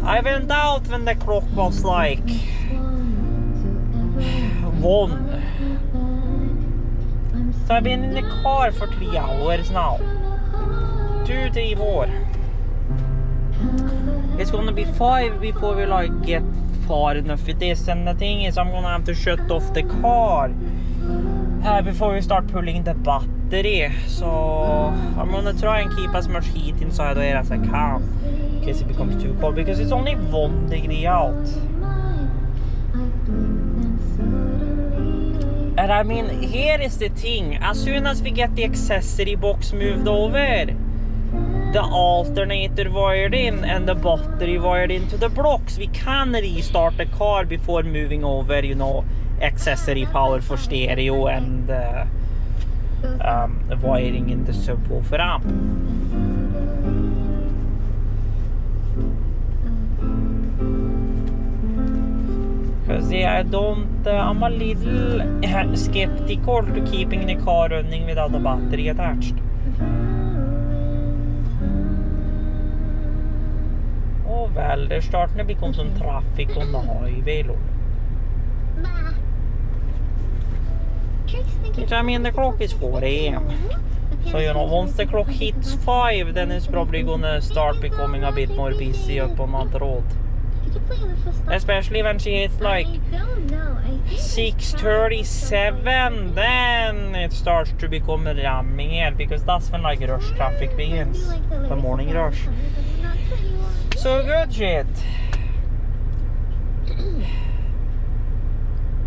I went out when the clock was like 1. So I've been in the car for 3 hours now. 2, 3, 4. It's gonna be 5 before we like get far enough with this, and the thing is I'm gonna have to shut off the car before we start pulling the battery. So I'm gonna try and keep as much heat inside here as I can in case it becomes too cold, because it's only 1 degree out. And I mean, here is the thing. As soon as we get the accessory box moved over, the alternator wired in and the battery wired into the blocks, we can restart the car before moving over, you know, accessory power for stereo and wiring in the subwoofer amp. Because yeah, I'm a little skeptical to keeping the car running without a battery attached. Oh well, they're starting to become some traffic on the highway, lol. Which I mean, the clock is 4 AM. So you know, once the clock hits 5, then it's probably gonna start becoming a bit more busy up on that road. Especially when she hits like 6:37, then it starts to become ramming here, because that's when like rush traffic begins, the morning rush. So good shit.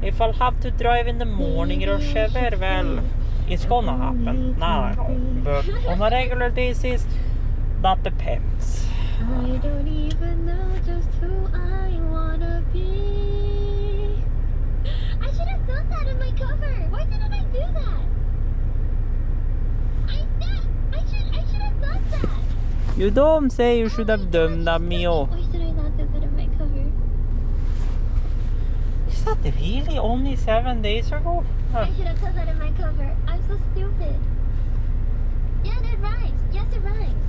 If I'll have to drive in the morning rush ever, well, it's gonna happen. No. But on a regular basis, that depends. I don't even know just who I wanna be. I should have done that in my cover. Why didn't I do that? I should have done that. You don't say you should have done that, Mio. Why did I not do that in my cover? Is that really only 7 days ago? I should have done that in my cover. I'm so stupid. Yeah, it rhymes. Yes, it rhymes.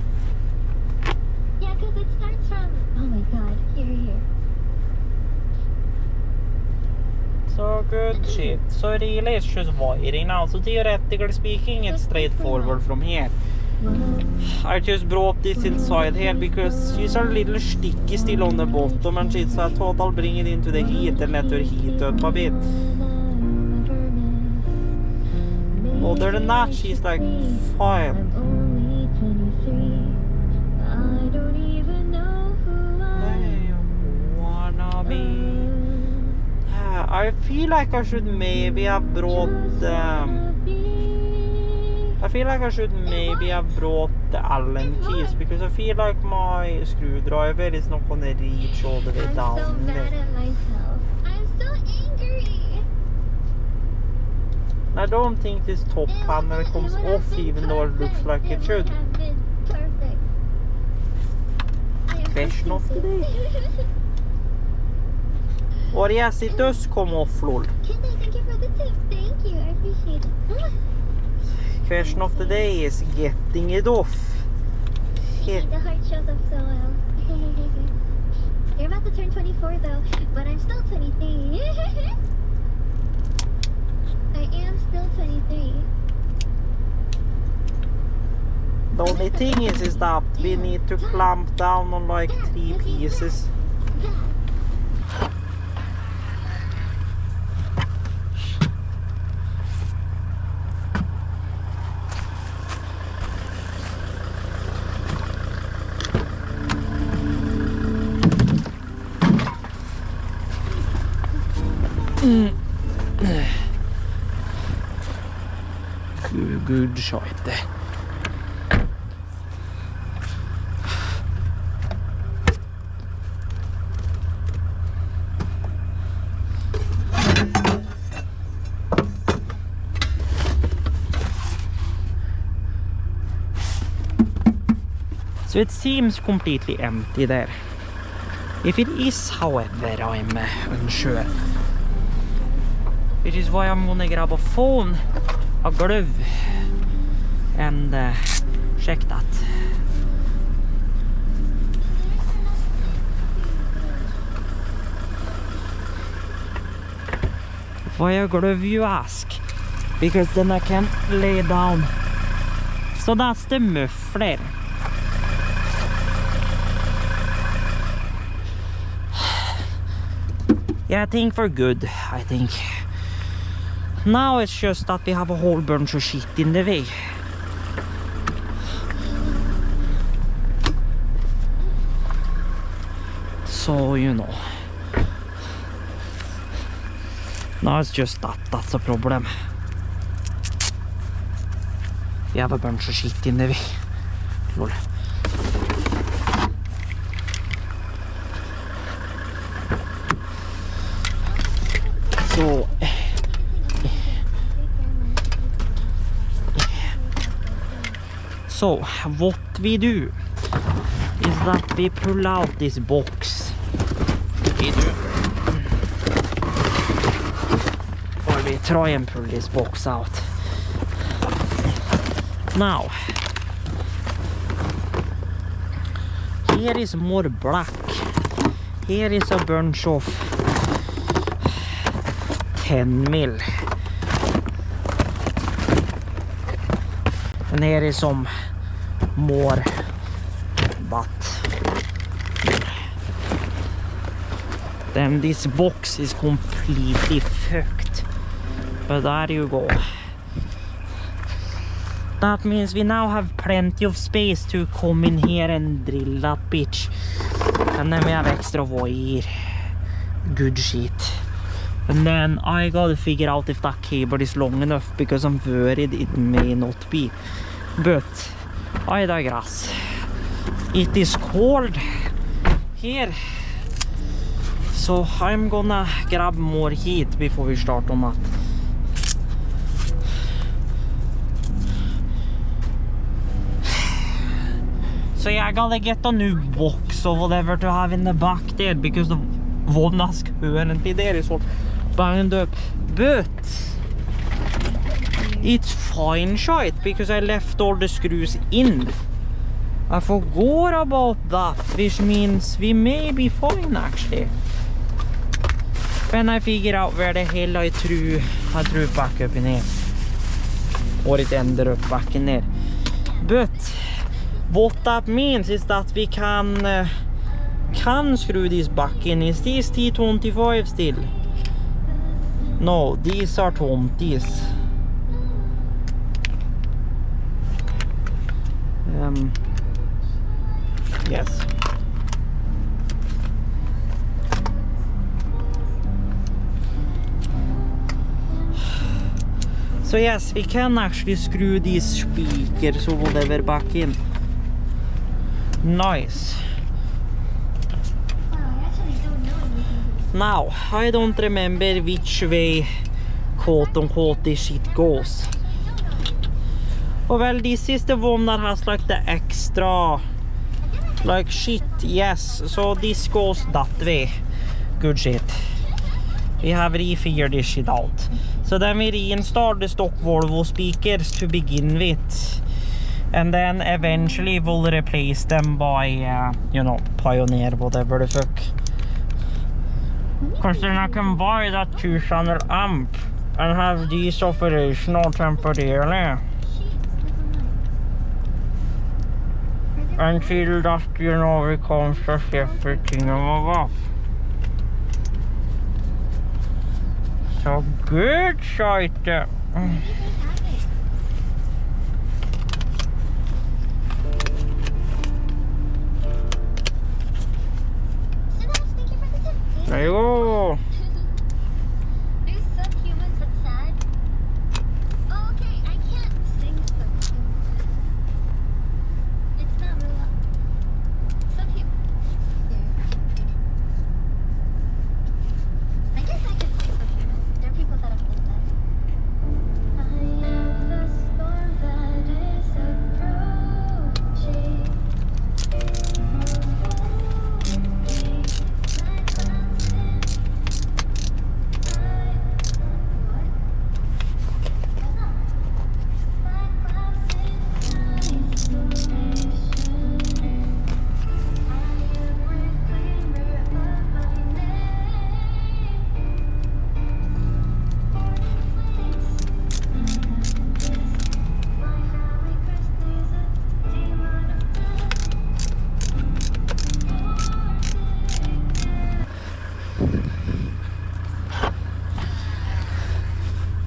Yeah, because it starts from... Oh my god. Here. So good shit. So really it's just wiring now. So theoretically speaking, it's straightforward from here. I just brought this inside here because she's a little sticky still on the bottom and shit, so I thought I'll bring it into the heat and let her heat up a bit. Other than that, she's like fine. I feel like I should maybe have brought the Allen keys, because I feel like my screwdriver is not gonna reach all the way down. I'm so mad at myself. I'm so angry. I don't think this top panel comes off, even though it looks like it should. Question of the day. Or yes, it does come off, lol. Thank you for the tip. Thank you, I appreciate it. Question of the day is getting it off. The heart shows up so well. You're about to turn 24 though, but I'm still 23. I am still 23. The only thing is that we need to clamp down on like 3 pieces. Good shot. So it seems completely empty there. If it is, however, I'm unsure. Which is why I'm gonna grab a phone, a glove, and check that. Why a glove, you ask? Because then I can lay down. So that's the muffler. Yeah, I think we're good, I think. Now it's just that we have a whole bunch of shit in the way. So, you know. No, it's just that's a problem. We have a bunch of shit in the way. Lol. So what we do is that we pull out this box. Or we try and pull this box out. Now, here is more black. Here is a bunch of 10 mil. And here is some more, but then this box is completely fucked. But there you go. That means we now have plenty of space to come in here and drill that bitch. And then we have extra wire. Good shit. And then I gotta figure out if that cable is long enough, because I'm worried it may not be. But I digress. It is cold here. So I'm gonna grab more heat before we start on that. So yeah, I gotta get a new box or whatever to have in the back there, because the one that's currently there is all banged up. But it's fine shite, because I left all the screws in. I forgot about that, which means we may be fine actually. When I figure out where the hell I threw it back up in here. Or it ended up back in there. But what that means is that we can screw this back in. Is this T25 still? No, these are 20s. Yes. So yes, we can actually screw these speakers or whatever back in. Nice. Now, I don't remember which way quote-unquote this shit goes. Oh well, this is the one that has like the extra like shit. Yes, so this goes that way. Good shit. We have refigured this shit out. So then we reinstall the stock Volvo speakers to begin with. And then eventually we'll replace them by, you know, Pioneer, whatever the fuck. Because then I can buy that 2-channel amp and have these operational temporarily. Until that, you know, becomes a separate thing of. Så good shit. There you go. They're so human but sad. Oh, okay, I can't sing so cute. It's not real. So cute. I guess I could sing so cute. There are people that have been that. I am the storm that is approaching.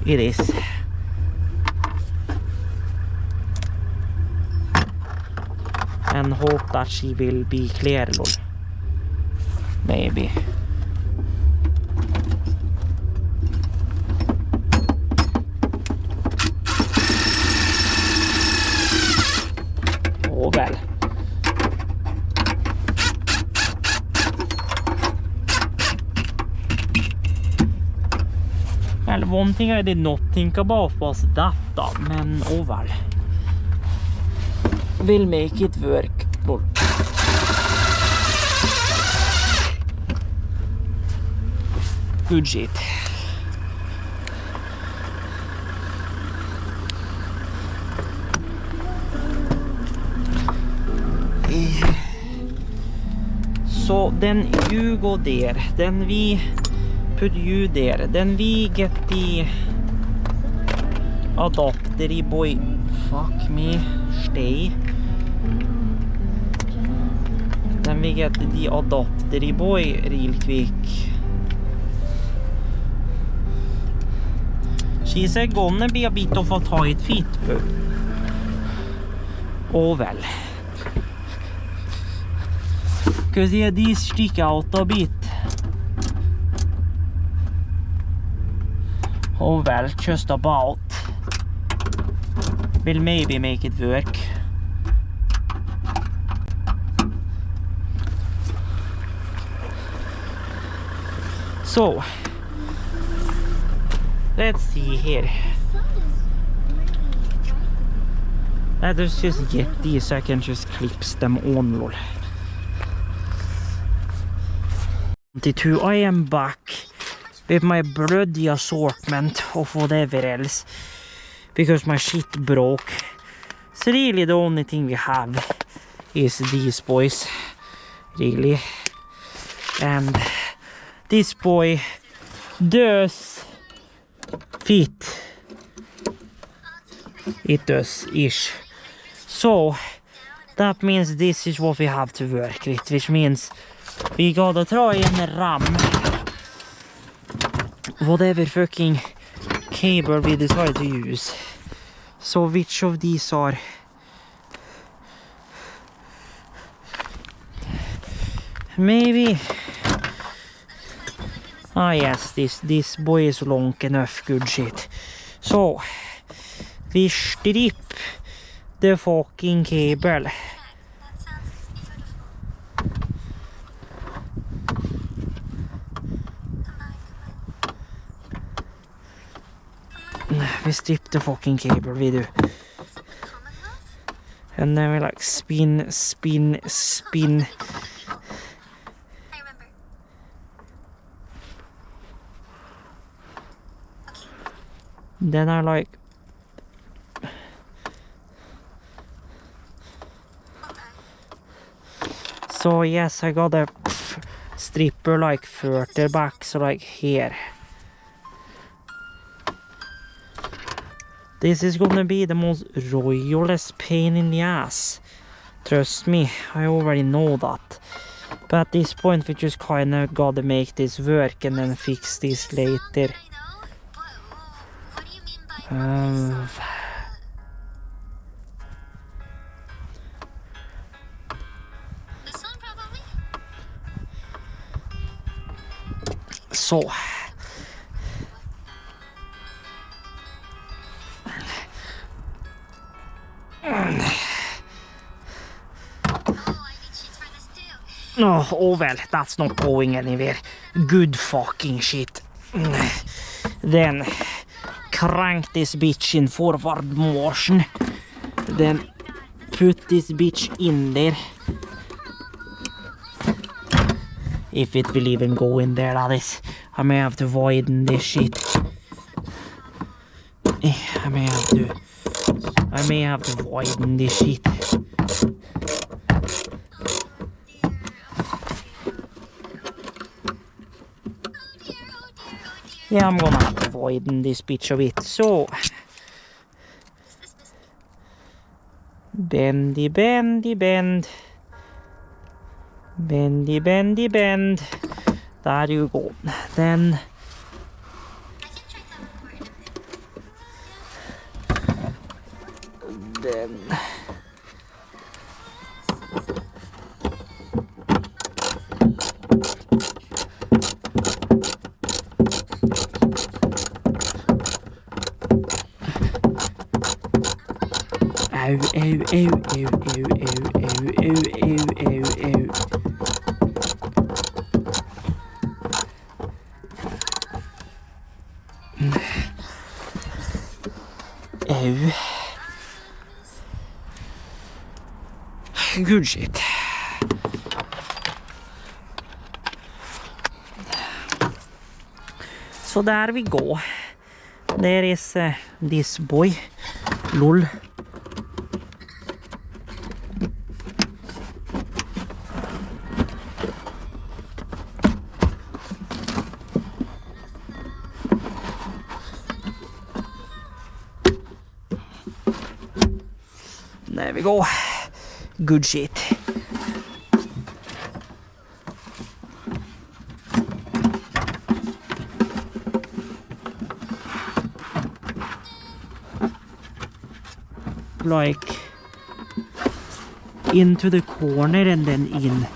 It is. And hope that she will be clear, lol. Maybe. Åväl. Well, one thing I did not think about was that, men åväl. We'll make it work. Good shit. So then you go there, then we put you there, then we get the adapter boy. Fuck me, stay. Then we get the adapter boy real quick. She's gonna be a bit of a tight fit. Oh well. Because yeah, these stick out a bit. Oh well, just about. We'll maybe make it work. So, let's see here. Let's just get these so I can just clip them on. Lol. 22. I am back with my bloody assortment of whatever else because my shit broke. So really the only thing we have is these boys, really. And this boy does fit. It does ish. So that means this is what we have to work with, which means we gotta try and ram whatever fucking cable we decide to use. So which of these are maybe yes, this boy is long enough. Good shit. So we strip the fucking cable. We strip the fucking cable, we do. And then we like spin. Then I like so yes, I got a stripper like further back, so like here. This is gonna be the most royalest pain in the ass. Trust me, I already know that. But at this point we just kinda gotta make this work and then fix this later. So oh well, that's not going anywhere. Good fucking shit. Then crank this bitch in forward motion. Then put this bitch in there. If it will even go in there, that is. I may have to widen this shit. I may have to widen this shit. Yeah, I'm gonna have to widen this bitch a bit. So bendy, bendy, bend. Bendy, bendy, bend. There you go. Then Au, au, au, au, au, au, au, au, au, au. Au. Good shit. So there we go. There is this boy. Lol. There we go. Good shit. Like into the corner and then in.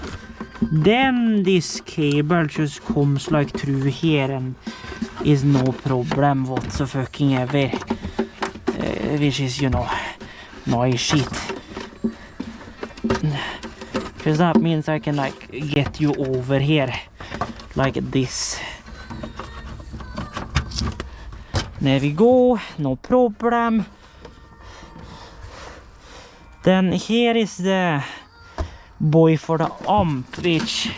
Then this cable just comes like through here and is no problem whatsoever. Which is, you know, nice shit. Because that means I can like get you over here like this. There we go, no problem. Then here is the boy for the amp, which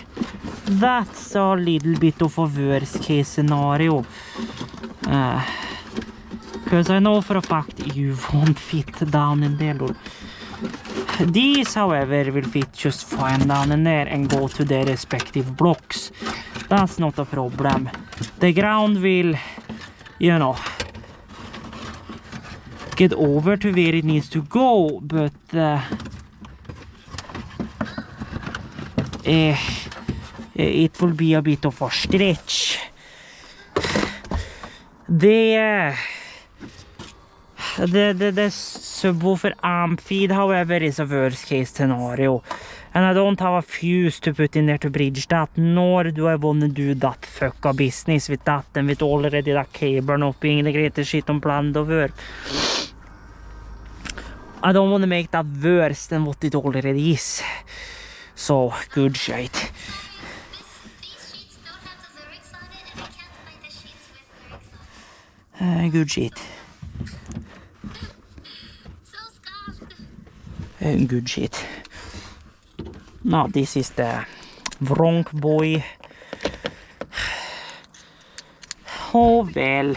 that's a little bit of a worst case scenario. Because I know for a fact you won't fit down in there. These, however, will fit just fine down in there and go to their respective blocks. That's not a problem. The ground will, you know, get over to where it needs to go, but it will be a bit of a stretch. The subwoofer amp feed, however, is a worst case scenario, and I don't have a fuse to put in there to bridge that, nor do I want to do that fuck a business with that and with already that cable not being the greatest shit on planet of Earth. I don't want to make that worse than what it already is. So, good shit. These sheets don't have the lyrics on it, and I can't find the sheets with lyrics on it. Good shit. So scuffed. Good shit. Now this is the Vronk boy. Oh well.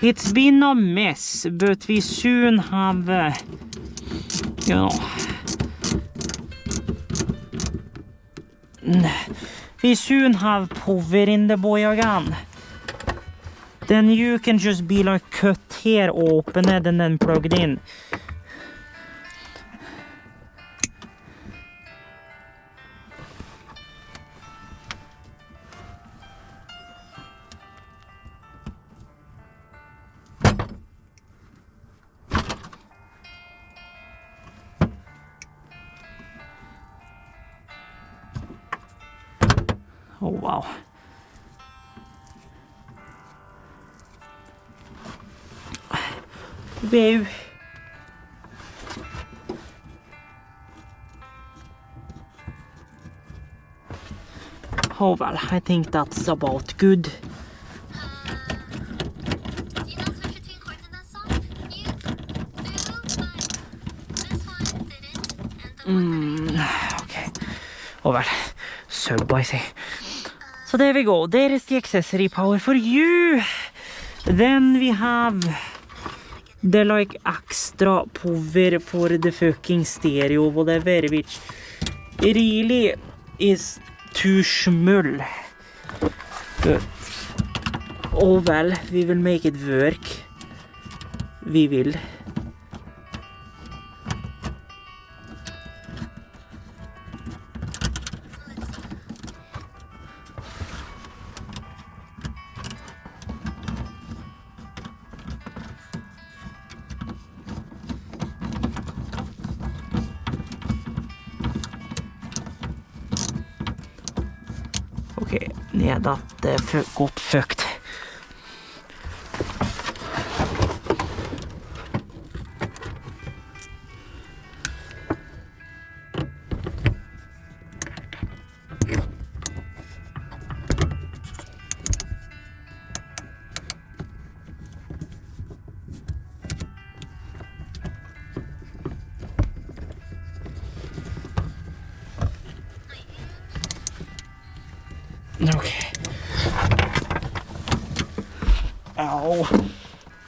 It's been a mess, but we soon have, you know, we soon have power in the boy again. Then you can just be like cut here, open it and then plugged in. Oh wow. Wow. Oh well, I think that's about good. Do you know switch between chords in that song? You do, but this one didn't, and the one Okay. Oh well, so I say. So there we go. There is the accessory power for you. Then we have the like extra power for the fucking stereo, whatever, which really is too small. But oh well, we will make it work. We will. Okay, yeah, that got fucked. go.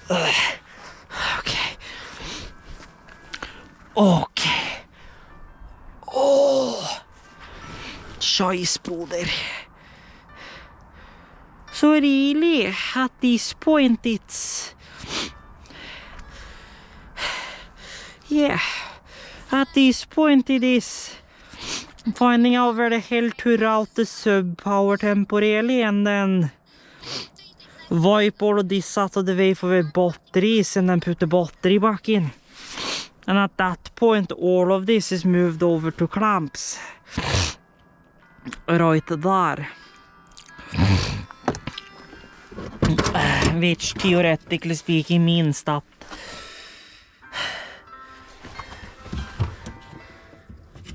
Okay. Okay. Oh. Scheissbruder. So really, at this point it's... Yeah. At this point it is finding out where the hell to route the sub-power temporarily and then wipe all of this out of the way for the batteries and then put the battery back in. And at that point all of this is moved over to clamps. Right there. Which theoretically speaking means that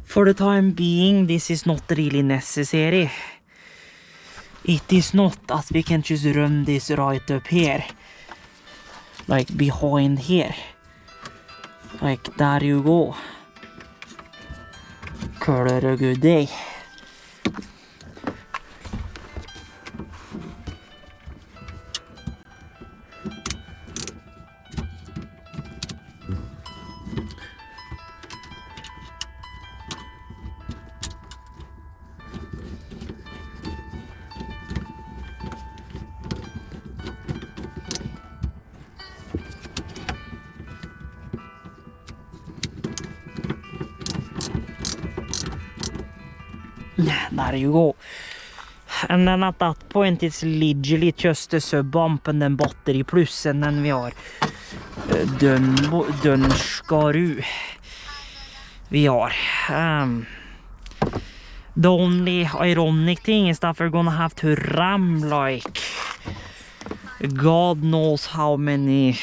for the time being this is not really necessary. It is not that we can just run this right up here. Like behind here. Like there you go. Call it a good day. There you go. And then at that point it's literally just a sub bump and then battery plus and then we are done skaru. We are. The only ironic thing is that we're gonna have to ram like God knows how many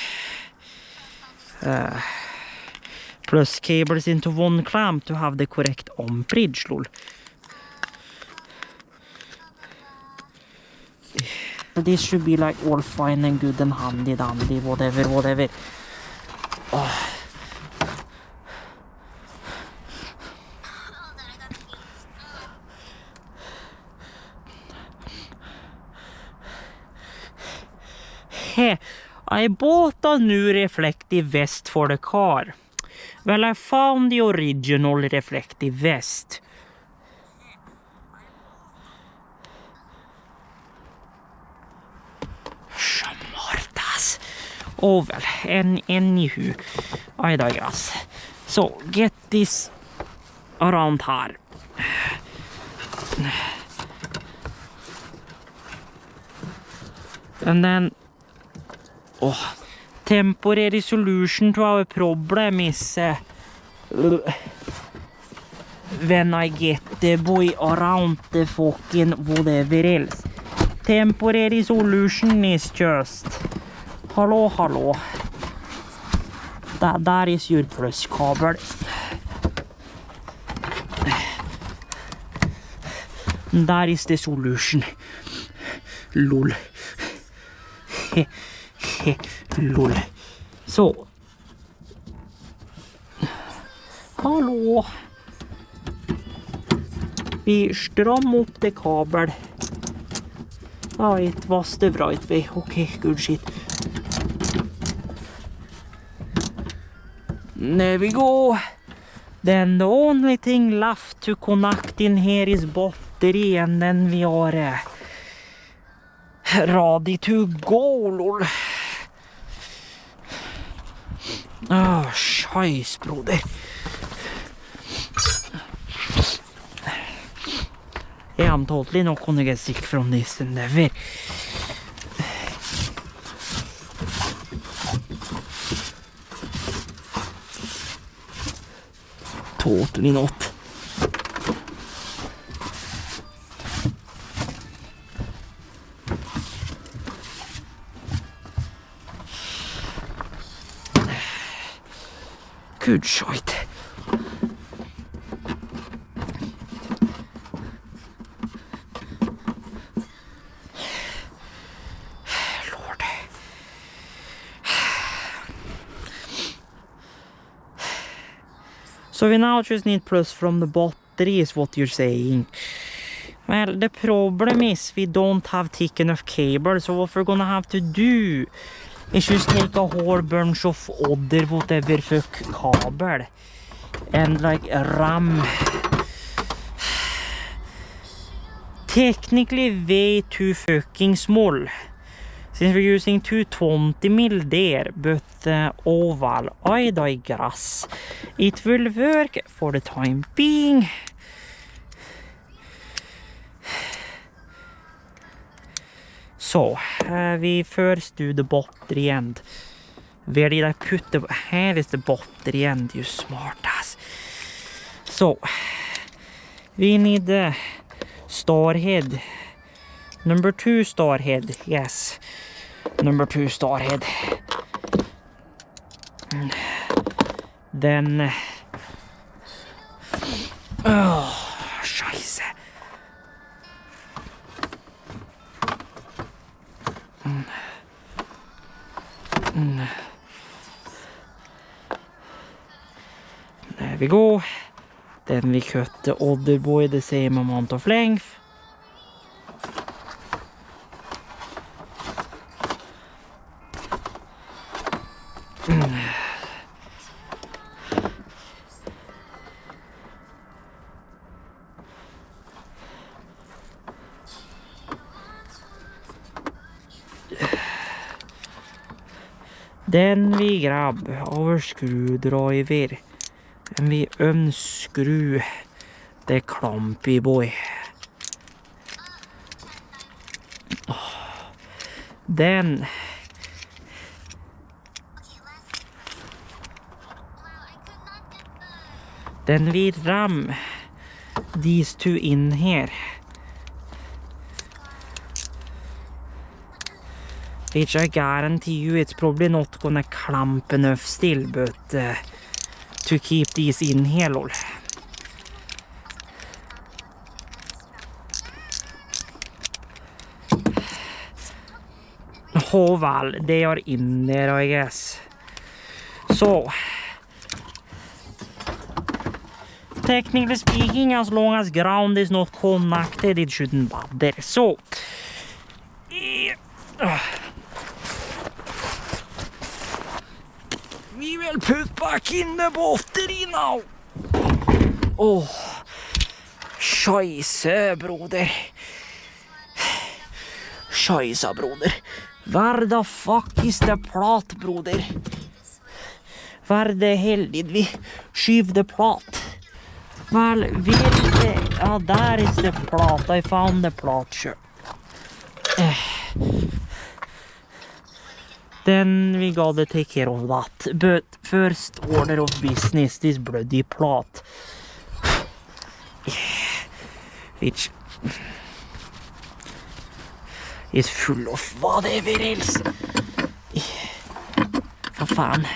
plus cables into one clamp to have the correct amperage, lol. This should be like all fine and good and handy dandy, whatever. Oh. Hey, I bought a new reflective vest for the car. Well, I found the original reflective vest. Oh well, anywho, I digress. So, get this around here. And then, temporary solution to our problem is when I get the boy around the fucking whatever else. Temporary solution is just... Hello. That is your plus cable. That is the solution. Lol. Lol. Så. Hallå. Vi strammer upp det kabel. Ja, it was the right way. Okay, good shit. There we go. Then the only thing left to connect in here is battery and then we are ready to go, lol. Oh, scheiß, broder. Yeah, I'm totally not gonna get sick from this and never. Totally not. Good shit. Lord. So we now just need plus from the battery is what you're saying. Well, the problem is we don't have thick enough cable, so what we're gonna have to do is just take a whole bunch of other whatever fuck cable and like ram. Technically way too fucking small since we're using 220 mil there, but oh well, I digress. It will work for the time being. So, we first do the battery end. Where did I put the... Here is the battery end, you smartass. So, we need the star head. Number 2 star head, yes. Number 2 star head. Then... Oh, scheisse. There we go. Then we cut the other boy the same amount of length. Then we grab our screwdriver and we unscrew the clumpy boy. Then we ram these two in here. Which I guarantee you it's probably not gonna clamp enough still, but to keep these in here, lol. Oh well, they are in there, I guess. So, technically speaking, as long as ground is not connected, it shouldn't bother. So, we will put back in the battery now. Oh, scheisse, broder. Scheisse, broder. Where the fuck is the plot, broder? Where the hell did we skyve the plot? Well, there is the plot. I found the plot, sure. Then we gotta take care of that. But first order of business, this bloody plot. Which is full of whatever else. Vad fan.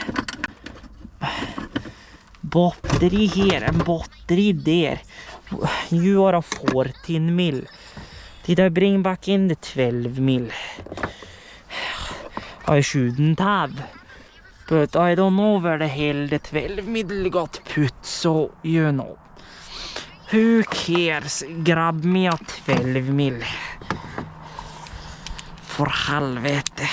Battery here and battery there. You are a 14 mil. Did I bring back in the 12 mil? I shouldn't have. But I don't know where the hell the 12 mil got put, so you know. Who cares? Grab me a 12 mil. For helvete.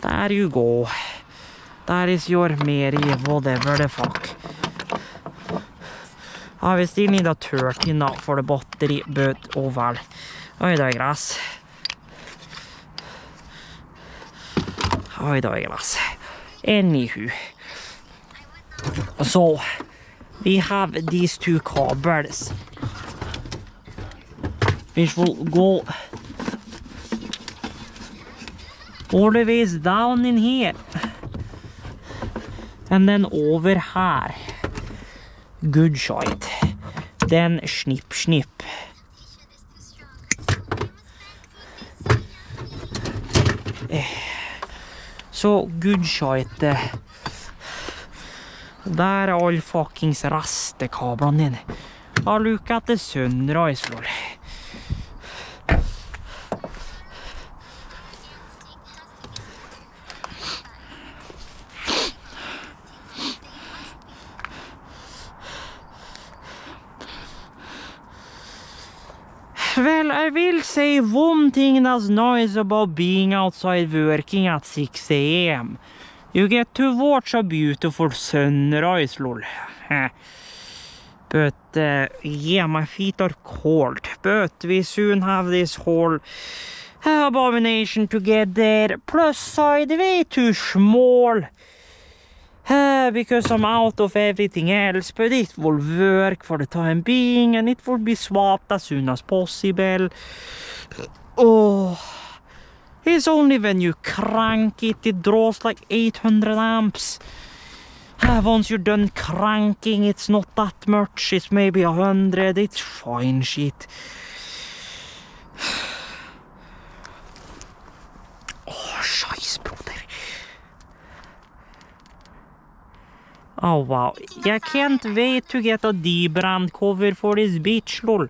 There you go. That is your Mary, whatever the fuck. I will still need a 13 now for the battery, but oh well. I digress. I digress. Anywho. So, we have these two cables. Which will go all the way down in here. And then over here. Good shot. Then snip snip. So good shot. Där är all fuckings rastekablarna inne. I'll look at the sunrise, lol. Well, I will say one thing that's nice about being outside working at 6 a.m. You get to watch a beautiful sunrise, lol. But yeah, my feet are cold. But we soon have this whole abomination together. Plus side way too small. Because I'm out of everything else. But it will work for the time being. And it will be swapped as soon as possible. Oh, it's only when you crank it, it draws like 800 amps. Once you're done cranking, it's not that much. It's maybe 100. It's fine shit. Oh, scheiß, brother. Oh, wow. I can't wait to get a D-brand cover for this bitch, lol.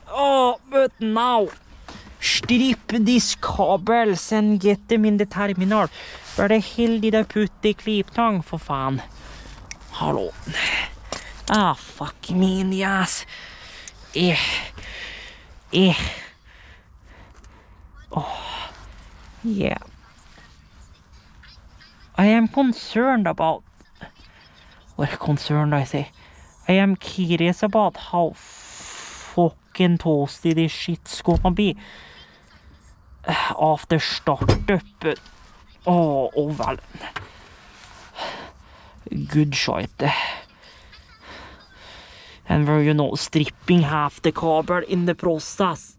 Oh, but now, strip these cables and get them in the terminal. Where the hell did I put the kliptang, for fan? Hallå. Ah, fuck me in the ass. Oh, yeah. I am concerned about... Well, concerned, I say. I am curious about how fucking toasty this shit's gonna be after startup, but oh well, good shit. And we're, you know, stripping half the cable in the process.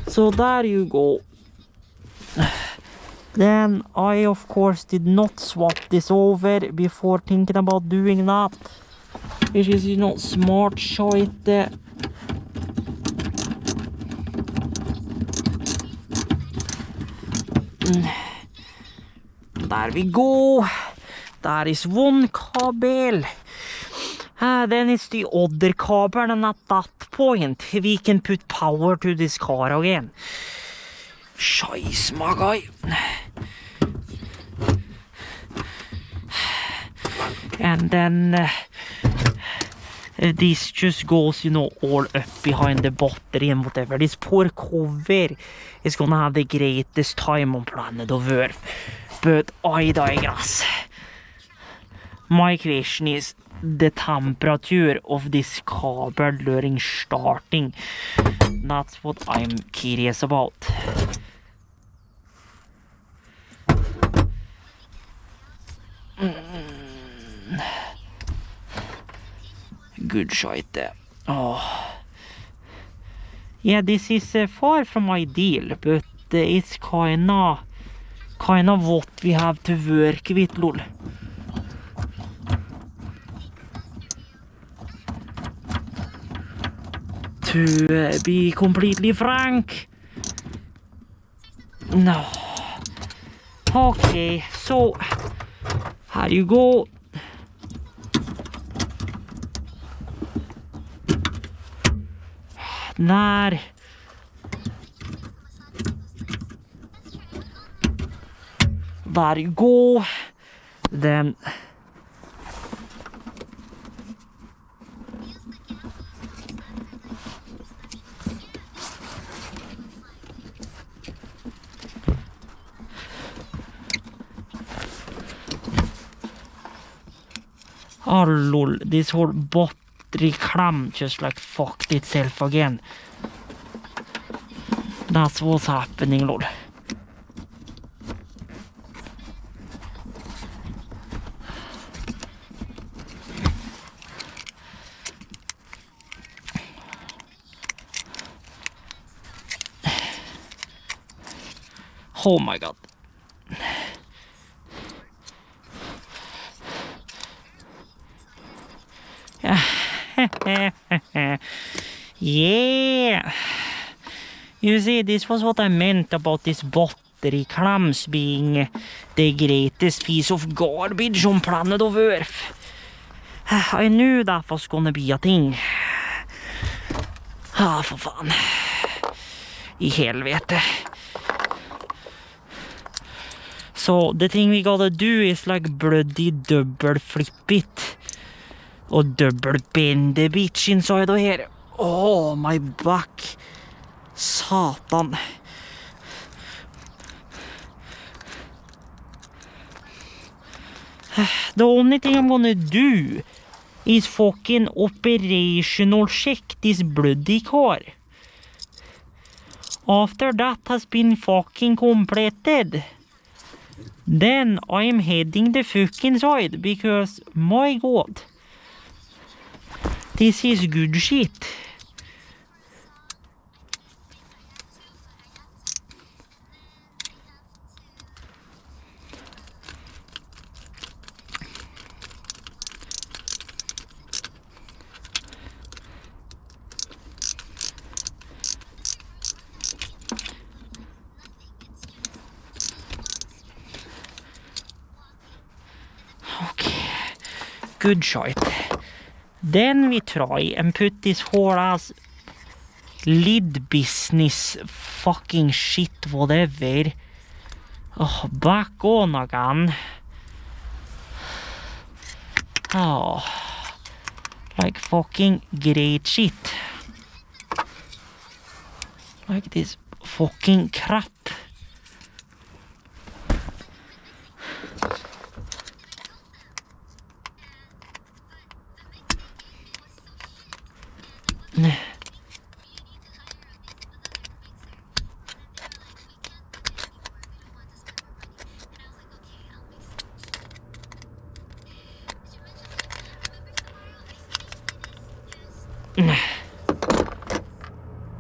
So there you go. Then I of course did not swap this over before thinking about doing that, which is, you know, smart shit. There we go. There is one cable. Then it's the other cable, and at that point we can put power to this car again. Scheiß, my guy. And then this just goes, you know, all up behind the battery and whatever. This poor cover is gonna have the greatest time on planet of Earth. But I digress. My question is the temperature of this cable during starting. That's what I'm curious about. Good shit there. Oh. Yeah, this is far from ideal, but it's kinda what we have to work with, lol. To be completely frank. No. Okay, so here you go. Där. There you go. Then oh lol, this whole battery clamp just like fucked itself again. That's what's happening, lol. Oh my god. Yeah. You see, this was what I meant about this battery clamps being the greatest piece of garbage on planet of Earth. I knew that was gonna be a thing. Ah, för fan. I helvete. So the thing we gotta do is like bloody double flip it. Or double bend the bitch inside of here. Oh, my back. Satan. The only thing I'm gonna do is fucking operational check this bloody car. After that has been fucking completed, then I'm heading the fucking side because my god, this is good shit. Good shot. Then we try and put this whole ass lid business fucking shit whatever back on again. Oh, like fucking great shit. Like this fucking crap.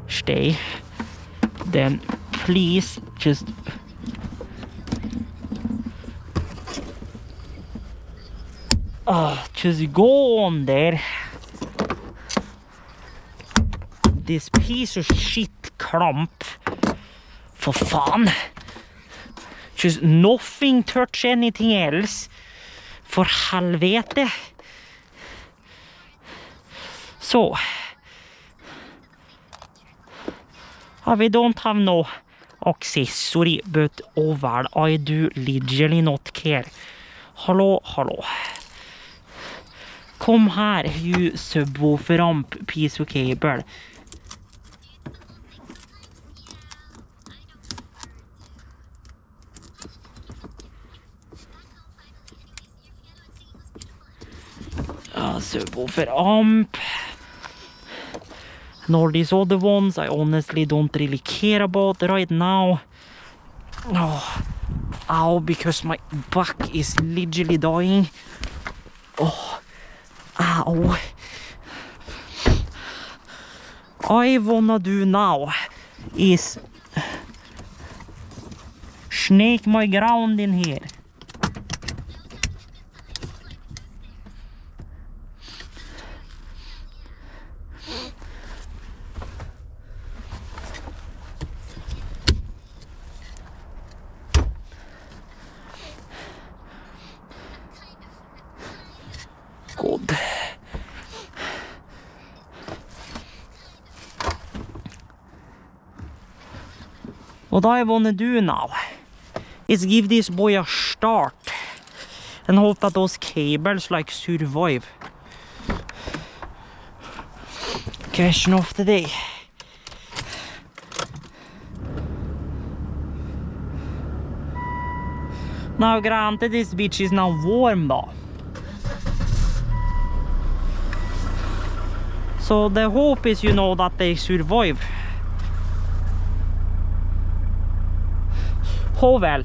Stay. Then please just just go on there. This piece of shit clamp. For fan. Just nothing touch anything else. For helvete. So we don't have no accessory, but oh well, I do literally not care. Hello. Come here, you subwoofer ramp piece of cable. Subwoofer amp. And all these other ones I honestly don't really care about right now. Oh, ow, because my back is literally dying. Oh, ow. I wanna do now is snake my ground in here. Good. What I wanna do now is give this boy a start and hope that those cables like survive. Question of the day. Now granted, this bitch is now warm though. So the hope is, you know, that they survive. Oh well.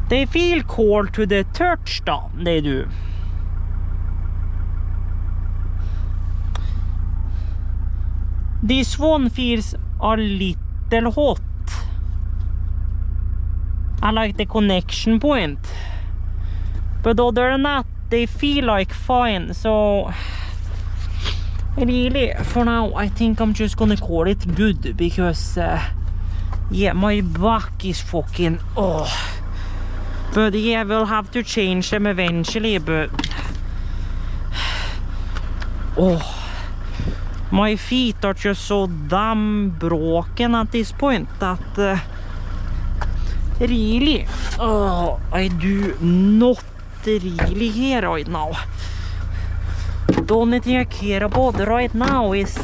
They feel cold to the touch though, they do. This one feels a little hot. I like the connection point. But other than that, they feel like fine, so Really, for now, I think I'm just gonna call it good because, yeah, my back is fucking, oh. But yeah, we'll have to change them eventually, but, oh. My feet are just so damn broken at this point that, really, oh, I do not really care right now. The only thing I care about right now is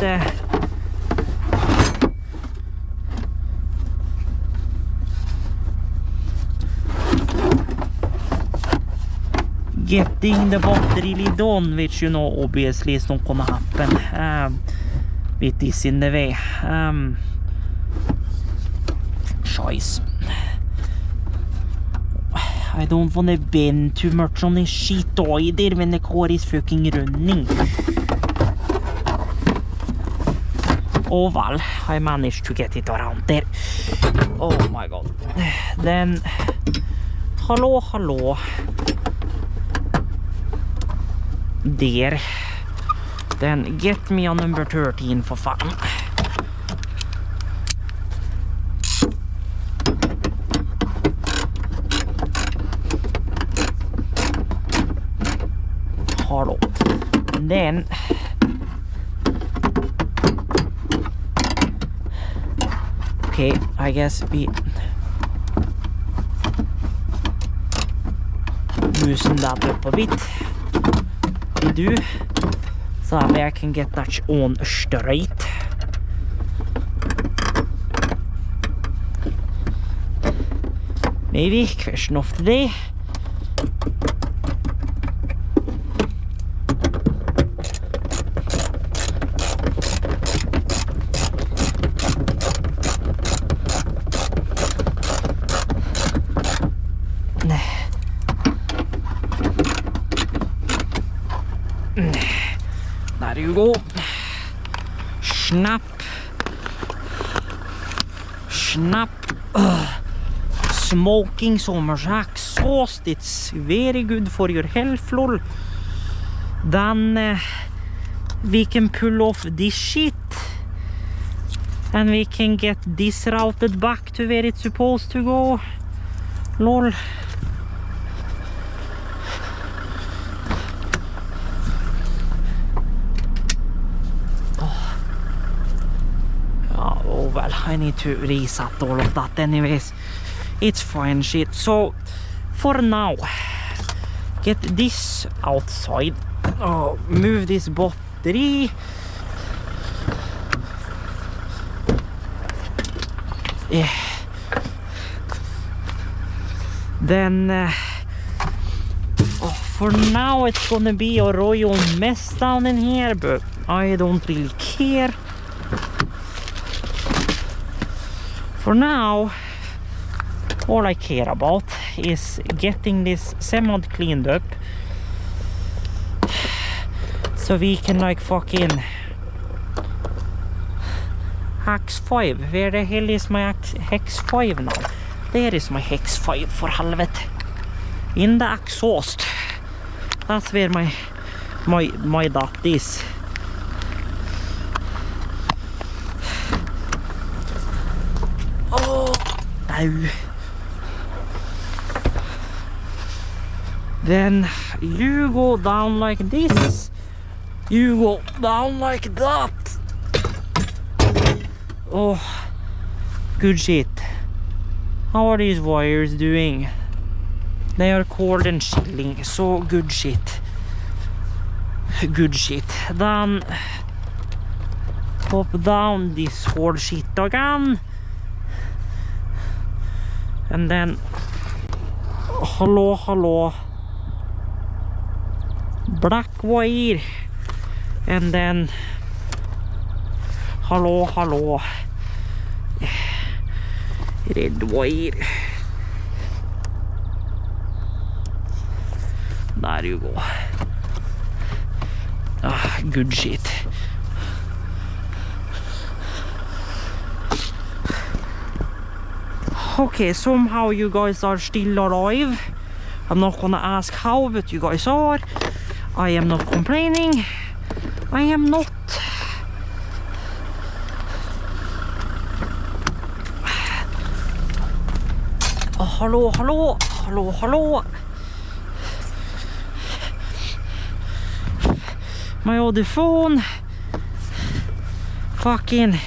getting the battery done, which, you know, obviously is not gonna happen with this in the way. Choice. I don't want to bend too much on this shit either when the car is fucking running. Oh well, I managed to get it around there. Oh my god. Then, hello. There. Then get me on number 13 for fun. Hello. And then okay, I guess we loosen that up a bit. We do. So that way I can get that on straight. Maybe question of the day. There you go. Snap. Smoking summer exhaust. It's very good for your health, lol. Then we can pull off this shit. And we can get this routed back to where it's supposed to go. Lol. Oh well, I need to reset all of that anyways. It's fine shit. So for now, get this outside. Oh, move this battery. Yeah. Then for now it's gonna be a royal mess down in here, but I don't really care. For now, all I care about is getting this semi cleaned up so we can like fucking Hex 5. Where the hell is my Hex 5 now? There is my Hex 5 for helvete. In the exhaust. That's where my dot is. Oh, no. Then you go down like this. You go down like that. Oh, good shit. How are these wires doing? They are cold and chilling, so good shit. Good shit. Then pop down this whole shit again. And then hello. Black wire. And then hello. Red wire. There you go. Ah, good shit. Okay, somehow you guys are still alive. I'm not gonna ask how, but you guys are. I am not complaining. I am not. Oh, hello. My other phone. Fucking.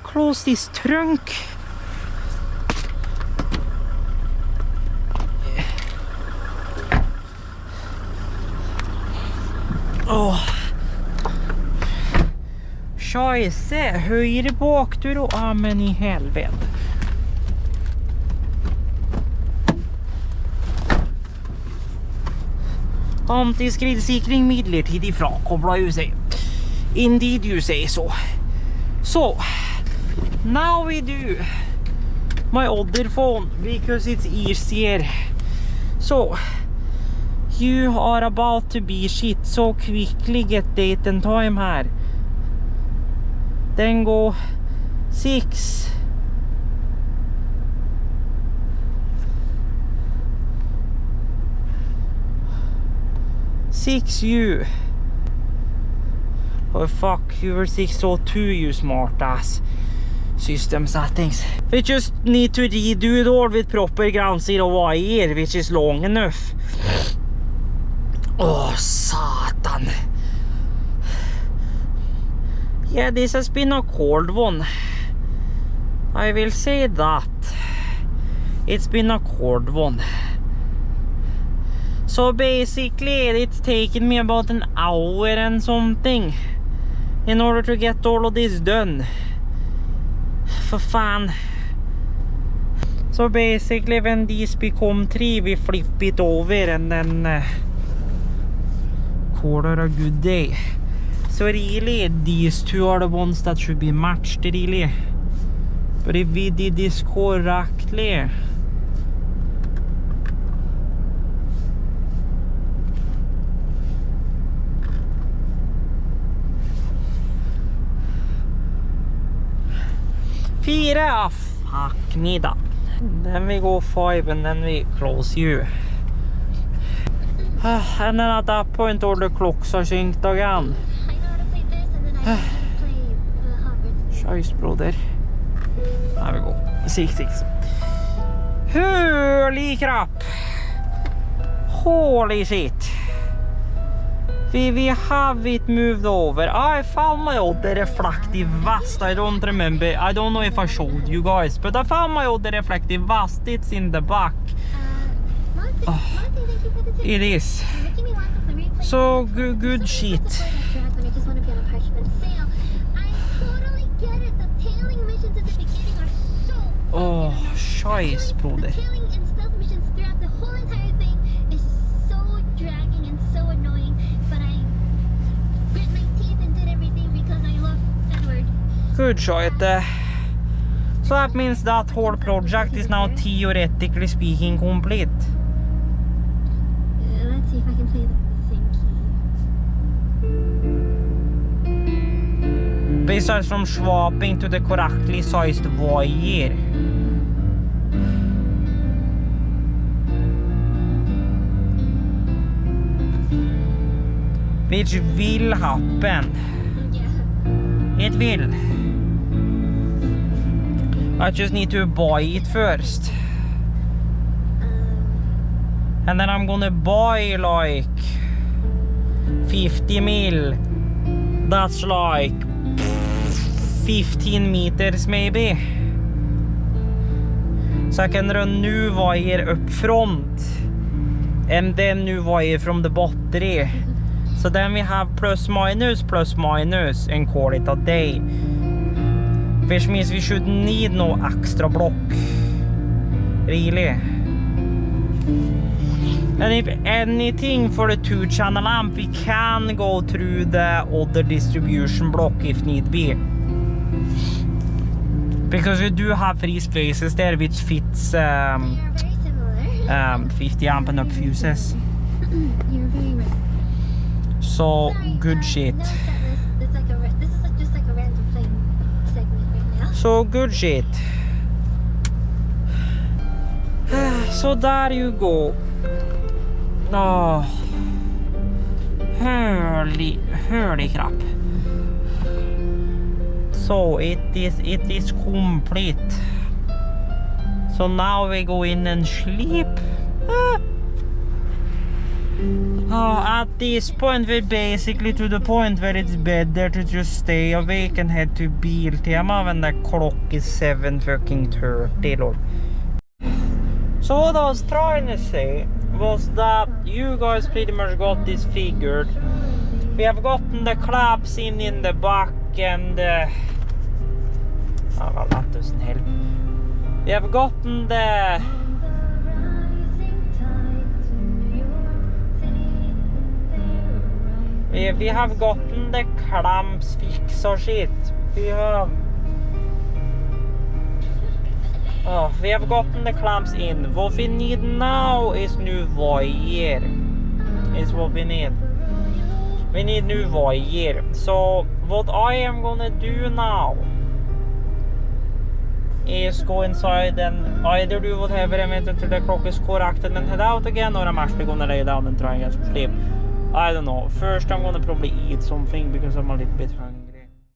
Close this trunk. Åh. Scheisse, höjer bakdörr och men i helvete. Antiskridsikring midlertidig frakobla ju sig. Indeed you say so. So, now we do my other phone because it's easier. So, you are about to be shit so quickly get date and time här. Then go 6. You. Oh fuck, you were 602 you smart ass. System settings. We just need to redo it all with proper ground zero wire which is long enough. Oh satan. Yeah, this has been a cold one. I will say that. It's been a cold one. So basically it's taken me about an hour and something in order to get all of this done. For fan. So basically when these become 3 we flip it over and then call it a good day. So really these two are the ones that should be matched really. But if we did this correctly, Fyra, fuck me that. Then we go 5 and then we close you. And then at that point all the clocks are synced again. I know how to play this, and then I know how to play the Hogwarts. Scheiß brother. There we go. 6. Holy crap. Holy shit. We have it moved over. I found my other reflective vest. I don't remember. I don't know if I showed you guys, but I found my other reflective vest. It's in the back. It is. So good shit. Oh, scheiß, brother. Good shot. So that means that whole project is now theoretically speaking complete. Let's see if I can play the same key. Besides from swapping to the correctly sized wire. Which will happen. Yeah. It will. I just need to buy it first. And then I'm gonna buy like 50 mil. That's like 15 meters maybe. So I can run new wire up front. And then new wire from the battery. So then we have plus minus and call it a day. Which means we should need no extra block. Really. And if anything for the 2-channel amp, we can go through the other distribution block if need be. Because we do have free spaces there which fits They are very similar. 50 amp and up fuses. You're very right. So Sorry, good shit. note that this is just like a random playing segment right now. So good shit. So there you go. Oh, hurly crap. So it is complete. So now we go in and sleep. Oh, at this point we're basically to the point where it's better to just stay awake and head to Biltema when the clock is 7:30, lord. So what I was trying to say was that you guys pretty much got this figured. We have gotten the claps in the back and oh, well, that doesn't help. We have gotten the we have gotten the clamps fixed or shit. We have gotten the clamps in. What we need now is new wire. Is what we need. We need new wire. So what I am gonna do now is go inside and either do whatever I meant until the clock is correct and then head out again, or I'm actually gonna lay down and try and get some sleep. I don't know. First I'm gonna probably eat something because I'm a little bit hungry.